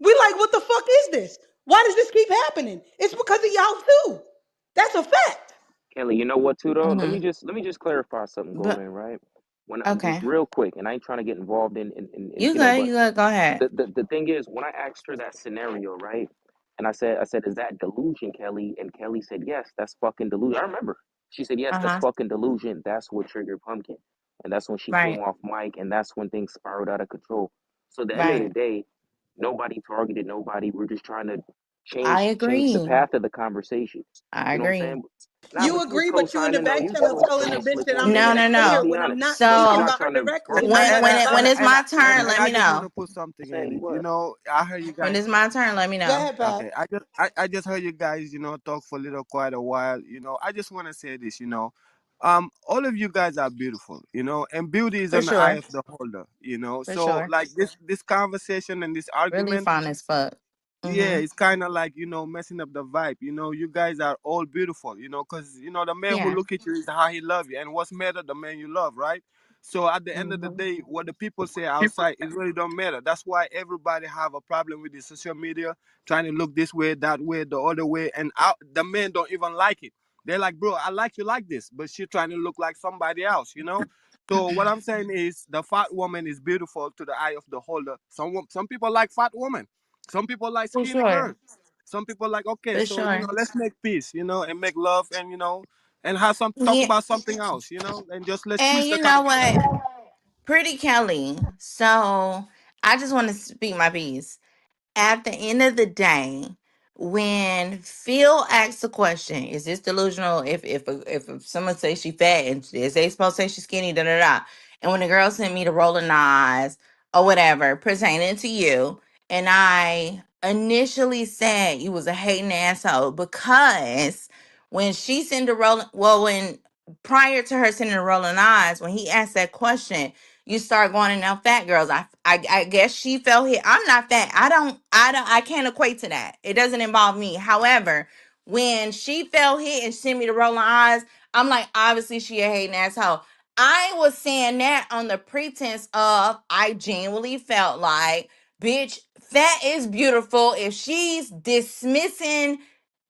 We like, what the fuck is this? Why does this keep happening? It's because of y'all too. That's a fact. Kelly, you know what too though? Mm-hmm. Let me just clarify something, But Golden, right? When I, just okay. real quick, and I ain't trying to get involved in You you know, good, but you good, go ahead. the thing is, when I asked her that scenario, right? And I said, is that delusion, Kelly? And Kelly said, yes, that's fucking delusion. I remember. She said, yes, that's Uh-huh. fucking delusion. That's what triggered Pumpkin. And that's when she came Right, off mic, and that's when things spiraled out of control. So at the end of the right. day, nobody targeted nobody. We're just trying to I change the agree. path of the conversation. I You know what I'm agree. saying? Nah, You but you was agree, but you in the co-signing though. back You channel smooth, telling the smooth, bitch slick that one. I'm Just No, being no, clear just no. be when I'm honest. not I'm speaking So not about her trying to directly. argue when with you. when it when it's my turn, let me I just want know. to put something in Say it. You what? know, I heard you When guys. it's my turn, let me Go know. ahead, Okay, pal. I just heard you guys, talk for a little quite a while. I just want to say this. All of you guys are beautiful. And beauty is For in the eye sure. of the holder. For So sure. like this conversation and this Really argument. fun as fuck. Yeah, Mm-hmm. it's kind of like messing up the vibe. You guys are all beautiful. Because the man who Yeah. look at you is how he love you, and what's matter the man you love, right? So at the end of the Mm-hmm. day, what the people say outside, it really don't matter. That's why everybody have a problem with the social media, trying to look this way, that way, the other way, and the men don't even like it. They're like, bro, I like you like this, but she trying to look like somebody else. So what I'm saying is, the fat woman is beautiful to the eye of the holder. Some people like fat women. Some people like For skinny sure. girls. Some people like, okay, For so sure. let's make peace, and make love, and have some talk Yeah. about something else, and just let's And twist the you know conversation. what? Pretty Kelly. So I just want to speak my piece. At the end of the day, when Phil asks the question, is this delusional? If someone says she fat and is they supposed to say she's skinny, da da da. And when the girl sent me the rolling eyes or whatever pertaining to you, and I initially said you was a hating asshole because when she sent the rolling, well, when prior to her sending the rolling eyes, when he asked that question, you start going in now fat girls. I guess she felt hit. I'm not fat. I can't equate to that. It doesn't involve me. However, when she felt hit and sent me the rolling eyes, I'm like, obviously she a hating asshole. I was saying that on the pretense of I genuinely felt like, bitch, fat is beautiful. If she's dismissing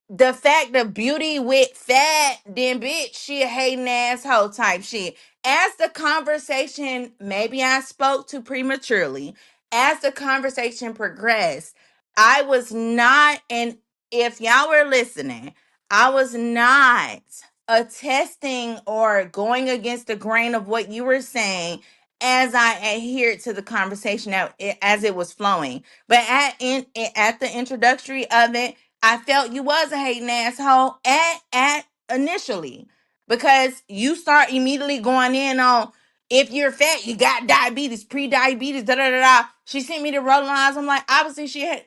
the fact of beauty with fat, then bitch, she a hating asshole type shit. As the conversation, maybe I spoke too prematurely. As the conversation progressed, I was not, and if y'all were listening, I was not attesting or going against the grain of what you were saying as I adhered to the conversation as it was flowing. But at the introductory of it, I felt you was a hating asshole at initially because you start immediately going in on if you're fat, you got diabetes, pre-diabetes, da da da da. She sent me the rolling eyes. I'm like, obviously she had,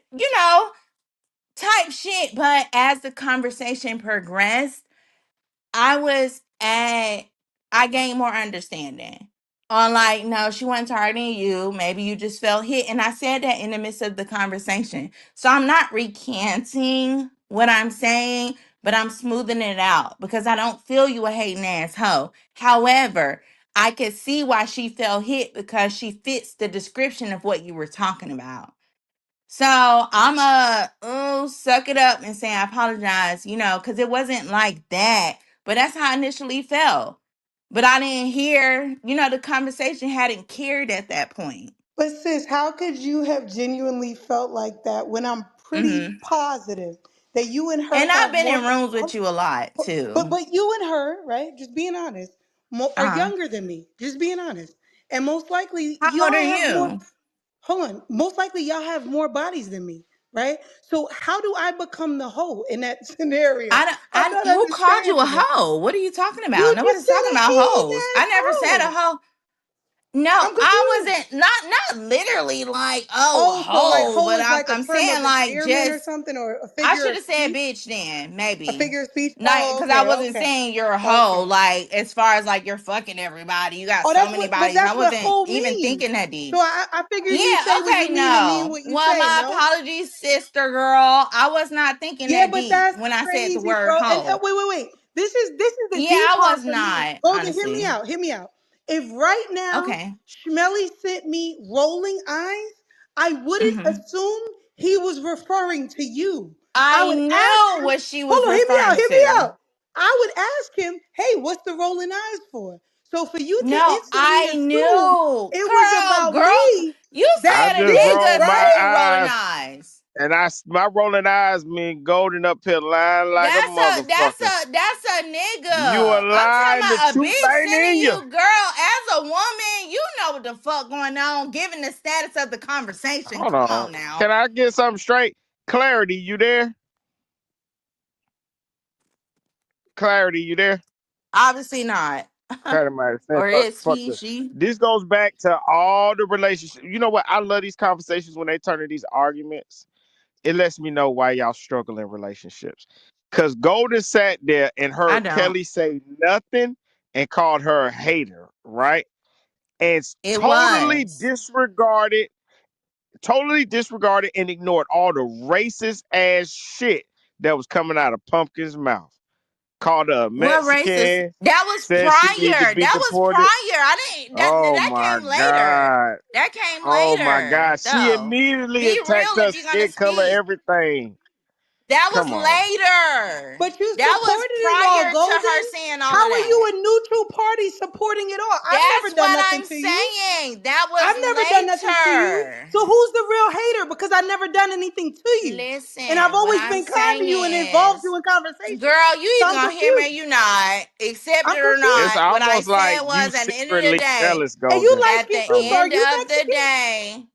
type shit. But as the conversation progressed, I was at, I gained more understanding on like, no, she wasn't targeting you. Maybe you just felt hit. And I said that in the midst of the conversation. So I'm not recanting what I'm saying, but I'm smoothing it out because I don't feel you a hating ass hoe. However, I could see why she felt hit because she fits the description of what you were talking about. So I'm a suck it up and say I apologize, because it wasn't like that. But that's how I initially felt. But I didn't hear, the conversation hadn't carried at that point. But sis, how could you have genuinely felt like that when I'm pretty Hmm. positive that you and her And I've have been more? in rooms with you a lot too. But you and her, right? Just being honest, are Uh-huh. younger than me. Just being honest, and most likely How old are y'all have more. you? Hold on. Most likely y'all have more bodies than me, right? So how do I become the hoe in that scenario? I'm not Who called you a understanding it. hoe? What are you talking about? You just Nobody's said talking a about hating hoes. I ass never said a hoe. hoe. No, I'm I confused. wasn't, not literally like, oh, Oh, so like hoe, hoe but is like a I'm term saying of like endearment or just, something, or a I figure should of have said speech? bitch then, A maybe. figure of speech? Not Oh, because I okay, wasn't okay, saying you're a hoe, okay. like as far as like you're fucking everybody. You got Oh, so that's many what, but bodies. I that's what wasn't hoe even means. thinking that So deep. I figure you Yeah, say what okay, you mean and mean no. what you Well, say, my no? apologies, sister girl. I was not thinking Yeah, that but deep that's when I said the crazy, word bro. And hoe. wait. This is the Yeah, deep I part was for me. not, Golden, hear me honestly. out. Hear me out. If right now Okay. Schmelly sent me rolling eyes, I wouldn't Hmm. assume he was referring to you. I I would ask knew him, what she was hold on, hear me out, referring hear me to. out. I would ask him, hey, what's the rolling eyes for? So for you to No, instantly I assume knew. it was Girl, about girl, me, you I that's said a just deep, roll nigga my right? said rolling eyes, eyes. and my rolling eyes mean golden uphill line like a That's a that's motherfucker. a that's a You a nigga. I'm lie, talking and the about a truth bitch ain't sending in you. you, girl, as a woman, you know what the fuck going on, given the status of the conversation. Hold Come on. on now. Can I get something straight? Clarity, you there? Clarity, you there? Obviously not. Clarity might have said Or fuck, is fuck he, this. she? This goes back to all the relationships. You know what? I love these conversations when they turn to these arguments. It lets me know why y'all struggle in relationships. Cause Golden sat there and I heard don't. Kelly say nothing and called her a hater, right? And It totally was. disregarded and ignored all the racist ass shit that was coming out of Pumpkin's mouth. Called her a What racist? Mexican, That was said she need to prior. be That was deported. prior. I didn't. That Oh that my came later. God. That came Oh my later. God. She Though. immediately Be attacked real her if you're gonna skin color, speak. everything. That was Come on. later. But you That was supported it all, prior to her Golden. saying all How of are you that. a neutral party supporting it all? I've That's never done what nothing I'm to you. saying. That was I've never done nothing to you. later. So who's the real hater? Because I've never done anything to you. And I've Listen, what always I'm been kind to saying you and involved is, you in conversation. girl, you So either I'm gonna hear me or confused. you not, accept I'm it or It's confused. not. What I almost said like you was, at the end of the secretly day, jealous, And you Golden. light at skinned the too, so are end you of the Mexican? day,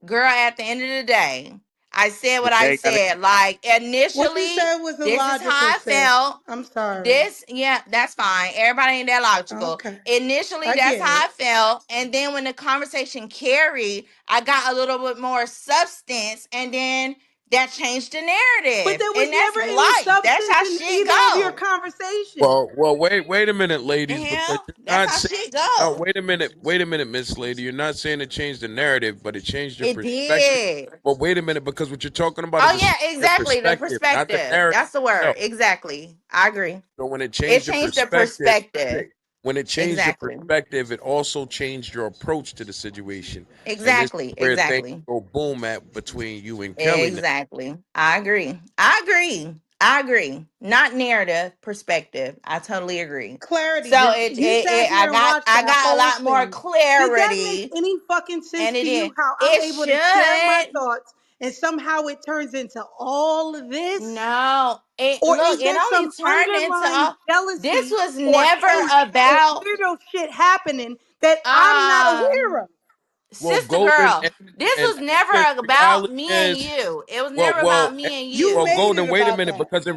girl, at the end of the day, I said You what I ain't got said. Like What you initially, said was this is illogical, how I sis. felt. I'm sorry. This, yeah, that's fine. Everybody ain't that logical. Okay. Initially, I that's get how it. I felt. And then when the conversation carried, I got a little bit more substance. And then that changed the But narrative. there was And that's never any life. That's substance how in shit either of your go. conversations. Wait a minute, The ladies, because hell? you're That's not how saying. shit No, go. wait a minute, Miss Lady. You're not saying it changed the narrative, but it changed your It perspective. did. But wait a minute, because what you're talking about Oh, is yeah, your exactly. The perspective, not the perspective. narrative That's the word. itself. Exactly. I agree. So when it It changed your changed the perspective, perspective. Exactly. it also changed your approach to the situation. And this is Exactly. where things Exactly. go boom at between you and Kelly now. Exactly. I agree. I agree. I agree. Not narrative, perspective. I totally agree. Clarity. So You sat I here and got watched that a whole lot more thing. Does that make clarity, any fucking sense and it to you is. how I'm It able to share my should. thoughts and somehow it turns into all of this? No, it Or look, is it there only some turned into underlying this jealousy was or never hate or about weirdo shit happening that I'm not um aware of? Well, sister Golden girl. This and was never the about reality me and is, you. It was well, never about well, me and You well, you. made Golden. it Wait a about minute, that. because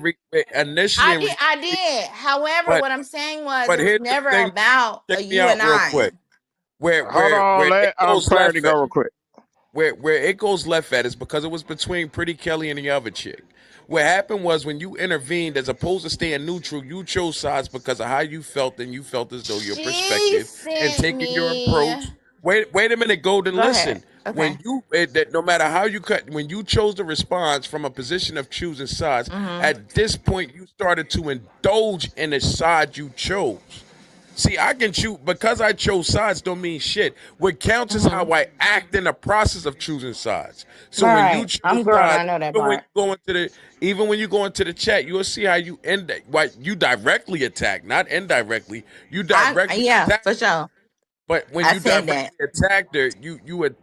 initially in I reality, did. However, but what I'm saying was it was here's the never thing. about Check me you and out real I. quick. Where Hold where on, where it let goes Clarity left go at, real quick. where it goes left at is because it was between Pretty Kelly and the other chick. What happened was when you intervened, as opposed to staying neutral, you chose sides because of how you felt, and you felt as though your She perspective and sent taking your me. approach. Wait a minute, Golden. Go ahead. Listen. When Okay. that no matter how you cut, when you chose the response from a position of choosing sides, Mm-hmm. at this point you started to indulge in the side you chose. See, I can choose because I chose sides. Don't mean shit. What counts is how Mm-hmm. I act in the process of choosing sides. So when you Right. choose I'm grown. sides, I know that even when part. you go into the even when you go into the chat, you'll see how you end what you directly attack, not indirectly. You directly Yeah, attack. for sure. But when I you said directly that. attacked her,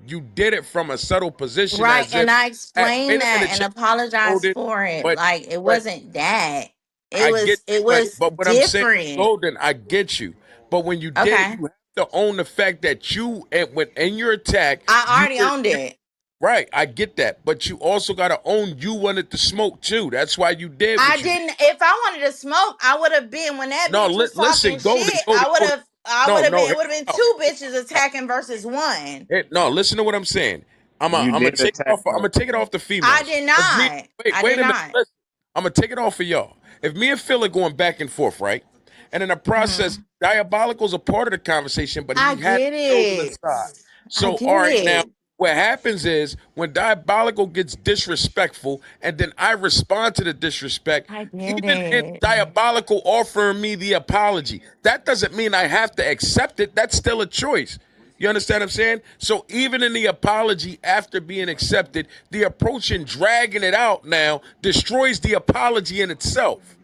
you did it from a subtle position, Right. as if, And I explained wait a that minute, and check, apologized Golden. for it. But Like it but wasn't that. It I get was you, it was but what I'm saying, different. Golden, I get you. But when you did it, Okay. you have to own the fact that you, and when in your attack, I you already were owned it. right. I get that, but you also got to own you wanted to smoke too. That's why you did I what you did. didn't if I wanted to smoke, I would have been when that No, bitch was listen, talking Golden, shit, Golden, Golden. I would No, have no, been hear it would me have been out. two bitches attacking versus one. No, listen to what I'm saying. You I'm gonna did take it attack off. I'm though. gonna take it off the I females. did If me, not. I wait did a minute. not. Listen, I'm gonna take it off for y'all. If me and Phil are going back and forth, right, and in the process, Hmm. Diabolical's a part of the conversation, but I he had get chosen a it. side. I So, all get right, now it. what happens is when Diabolical gets disrespectful, and then I respond to the disrespect, I get even in it. Diabolical offering me the apology, that doesn't mean I have to accept it. That's still a choice. You understand what I'm saying? So even in the apology after being accepted, the approach in dragging it out now destroys the apology in itself.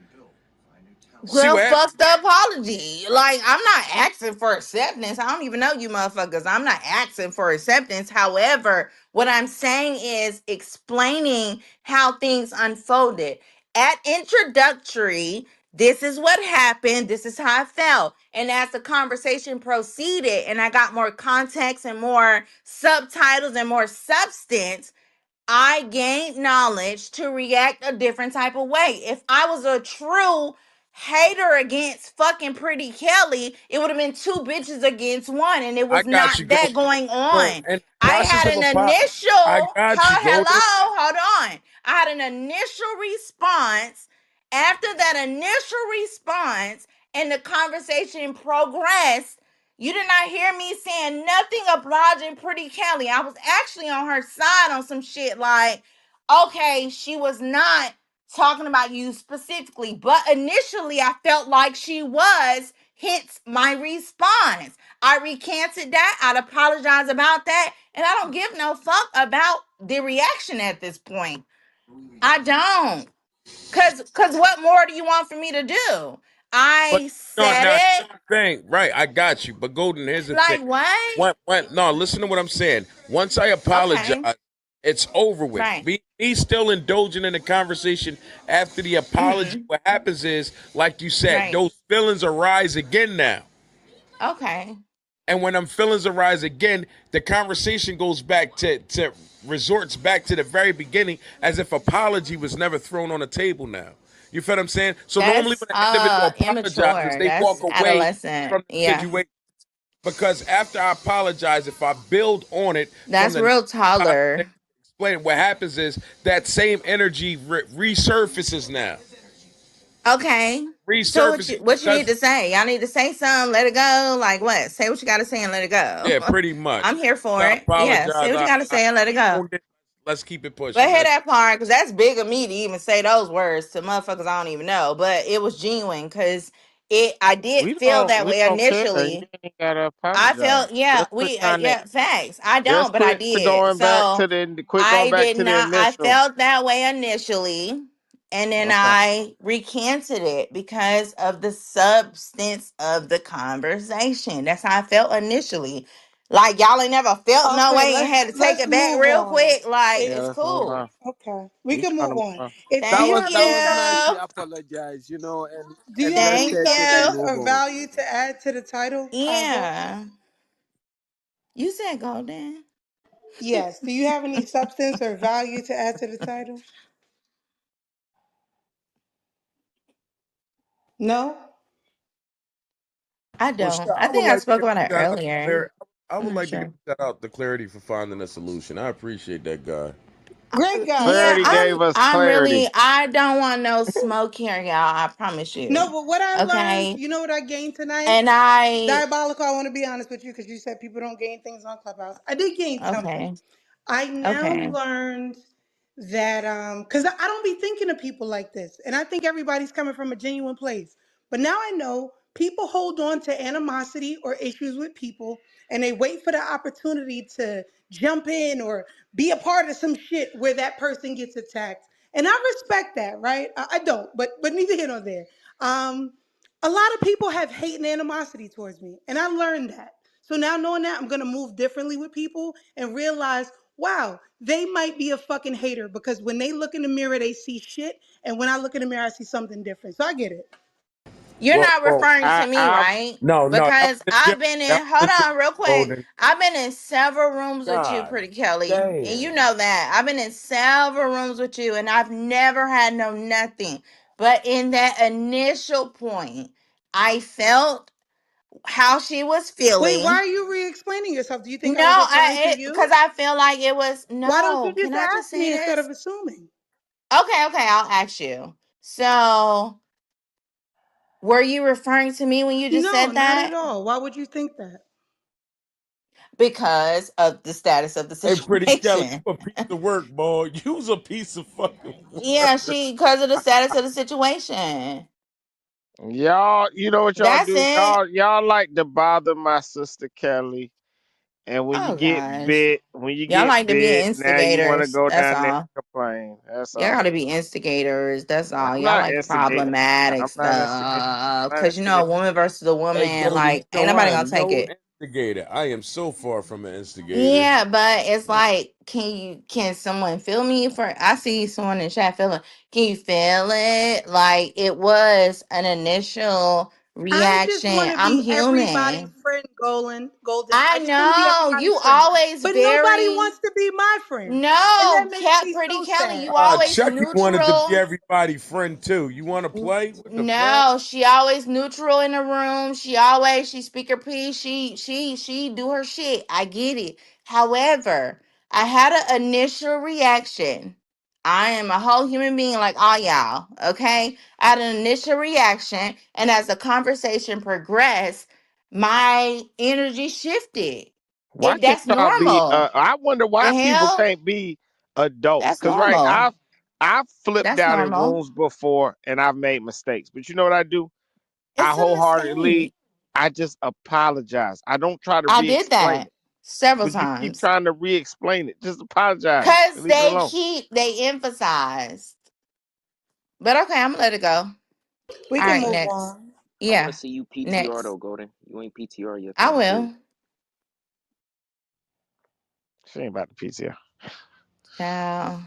See Well, what happened? fuck the apology. Like, I'm not asking for acceptance. I don't even know you motherfuckers. I'm not asking for acceptance. However, what I'm saying is explaining how things unfolded. At introductory, this is what happened. This is how I felt. And as the conversation proceeded and I got more context and more subtitles and more substance, I gained knowledge to react a different type of way. If I was a true hater against fucking Pretty Kelly, it would have been two bitches against one, and it I was got you, not that Golden. going So on. in the I process had of an a pop, I initial, got you, Golden. hold on. I had an initial response. After that initial response and the conversation progressed, you did not hear me saying nothing obliging Pretty Kelly. I was actually on her side on some shit like, okay, she was not talking about you specifically, but initially I felt like she was, hence my response. I recanted that. I'd apologize about that. And I don't give no fuck about the reaction at this point. I don't. Cause what more do you want for me to do? But I no, said now it. here's the thing, right? I got you. But Golden, here's the thing. Like what? No, listen to what I'm saying. Once I Okay. apologize, it's over with. Right. Me still indulging in the conversation after the apology. Mm-hmm. What happens is, like you said, Right. those feelings arise again now. Okay. And when them feelings arise again, the conversation goes back to resorts back to the very beginning as if apology was never thrown on the table now. You feel what I'm saying? So normally That's when an individual apologizes, immature. they That's walk away adolescent. from the Yeah. situation because after I apologize, if I build on it from That's the real taller. conversation, explain what happens is that same energy resurfaces now. Okay. So Resurfaces what you need because to say? Y'all need to say something, let it go. Like what? Say what you gotta say and let it go. yeah, pretty much. I'm here for I it. Yeah. apologize. Say what you gotta I say and let it go. owned it. Let's keep it But pushing. hear That's that part, because that's big of me to even say those words to motherfuckers I don't even know. But it was genuine because I did feel that We way don't care. You initially. ain't gotta I apologize. felt, yeah, Just quit trying to yeah, facts. I don't, just but I quit did. going back So to the quit going I back did to the not, I initial. felt that way initially, and then Okay. I recanted it because of the substance of the conversation. That's how I felt initially. Like, y'all ain't never felt no Okay, way and had to take let's it back move real on. quick. Like, Yeah, it's It's let's move cool. on. okay. We We can trying to move move on. on. If do That you Thank was have that any was nice. She you. substance? apologized, Do you and have let's any Thank take it and substance you. move or on. value to add to the title, Convo? Yeah. You said golden. Yes. Do you have any substance or value to add to the title? No? I well. don't. I I would think I like to spoke give about a it shout out earlier. clear. I I'm would not like to give sure. a shout out to Clarity for finding a solution. I appreciate that guy. Great guy. Yeah, Clarity gave us I'm clarity. really I don't want no smoke here, y'all. I promise No, you. but what I learned, Okay. you know what I gained tonight? And I Diabolical, I want to be honest with you because you said people don't gain things on Clubhouse. I did gain something. okay. I now Okay. learned that because I don't be thinking of people like this, and I think everybody's coming from a genuine place. But now I know people hold on to animosity or issues with people, and they wait for the opportunity to jump in or be a part of some shit where that person gets attacked. And I respect that, right? I don't, but neither here nor there. Um, a lot of people have hate and animosity towards me, and I learned that. So now knowing that, I'm gonna move differently with people and realize, wow, they might be a fucking hater because when they look in the mirror, they see shit, and when I look in the mirror, I see something different. So I get it. You're Well, not well, referring to me, I right? no, that Because was a I've joke. been That in, hold was a joke, on real quick. Golden. I've been in several rooms with you, God Pretty Kelly. And you damn. know that. I've been in several rooms with you, and I've never had no nothing. But in that initial point, I felt how she was Wait, why feeling. are you re-explaining yourself? Do you think No, I was referring to you? because I feel like it was, Why don't you no, can just I just ask say me instead this? of assuming? Okay, I'll ask you. So, were you referring to me when you just No, said not at that? all. Why would you think that? Because of the status of the Hey, Pretty Kelly, situation. you a piece of work, boy. You's a piece of fucking Yeah, work. because of the status of the situation. y'all, you know what y'all That's do? it. Y'all like to bother my sister Kelly. And Oh gosh. when you Y'all get like to be bit, now you want to instigators. go That's down there all. and complain. That's Y'all all. gotta be instigators. That's all. I'm Y'all not like instigating. problematic I'm not instigating. stuff. I'm not Cause you know, instigating. a woman versus a Hey, woman, Golden, you like ain't know nobody I gonna am take no it. instigator. I am so far from an instigator. Yeah, but it's like, can someone feel me for I see someone in chat feeling, can you feel it? Like it was an initial I just reaction. want to I'm be everybody's human. friend, Golden. I I just want to be know everybody's you friend. always But nobody very wants to be my friend. And that no, makes Cat me Pretty so Kelly, sad. you always Chucky wanted to be neutral. everybody's friend too. You want to play? What the fuck? No, she always neutral in the room. She speak her piece. She do her shit. I get it. However, I had an initial reaction. I am a whole human being like all y'all. Okay, I had an initial reaction, and as the conversation progressed, my energy shifted. Why can't That's y'all be? normal. I wonder The why people hell? can't be adults. That's Cause right, normal. I've flipped That's out in normal. rooms before and I've made mistakes. But you know what I do? I It's a wholeheartedly, mistake. I just apologize. I don't try to I did re-explain that it. several But you keep times. trying to re-explain it. Just apologize and Cause leave it alone. they emphasized. But okay, I'm gonna let it go. All We can right, move next. on. I want to Yeah, see you PTR next. though, Golden. You ain't PTR yet I though. I'm curious. will. She ain't about the PTR. Ciao.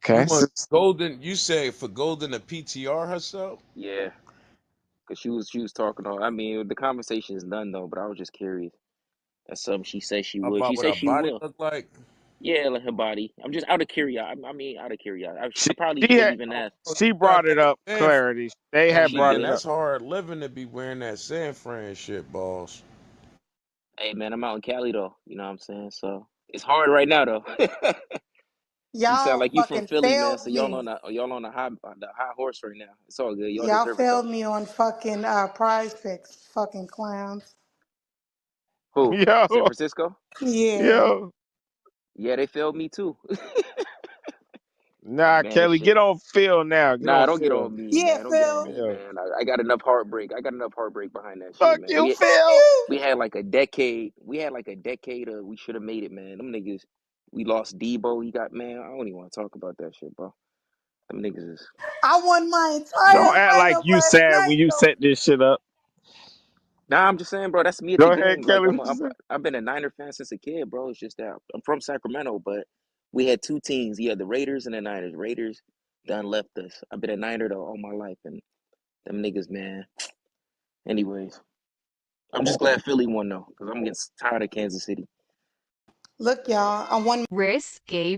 You Okay. want Golden? You say for Golden to PTR herself Yeah, cause she was talking on. I mean, the conversation is done though, but I was just curious. That's something she said she would. She about what said her she body will. look like? Yeah, like her body. I'm just out of curiosity. I mean, out of curiosity. She I probably she shouldn't had, even Oh, ask. you she got brought it that up, San. clarity. They Oh, had she brought Man, it did. up. that's hard living to be wearing that San Fran shit, boss. Hey man, I'm out in Cali though. You know what I'm saying? So it's hard right now though. You sound Y'all like you from fucking Philly, man. failed So me. y'all on the high horse right now. It's all good. Y'all Y'all deserve it failed though. me on fucking prize picks. Fucking clowns. Who? San Yo, Francisco? Yeah. yo. Yeah, they failed me too. Nah, Man, Kelly, shit. get on Phil now. Get Nah, on don't get Phil. on me, Yeah, man. Don't get on Phil. me, Phil. man. I got enough heartbreak. I got enough heartbreak behind that shit, Fuck man. you, Fuck Phil. you. We had like a decade. We had like a decade of we should have made it, man. Them niggas. We lost Debo. He got man. I don't even want to talk about that shit, bro. Them niggas is. I won my Don't entire act like lineup you last sad when night, you though. set this shit up. Nah, I'm just saying, bro. That's me at the Go ahead, game. Like Kelly. What you say? I've been a Niner fan since a kid, bro. It's just that I'm from Sacramento, but we had two teams. Yeah, the Raiders and the Niners. Raiders done left us. I've been a Niner though all my life, and them niggas, man. Anyways, I'm just glad Philly won though, because I'm getting tired of Kansas City. Look, y'all, I won Risky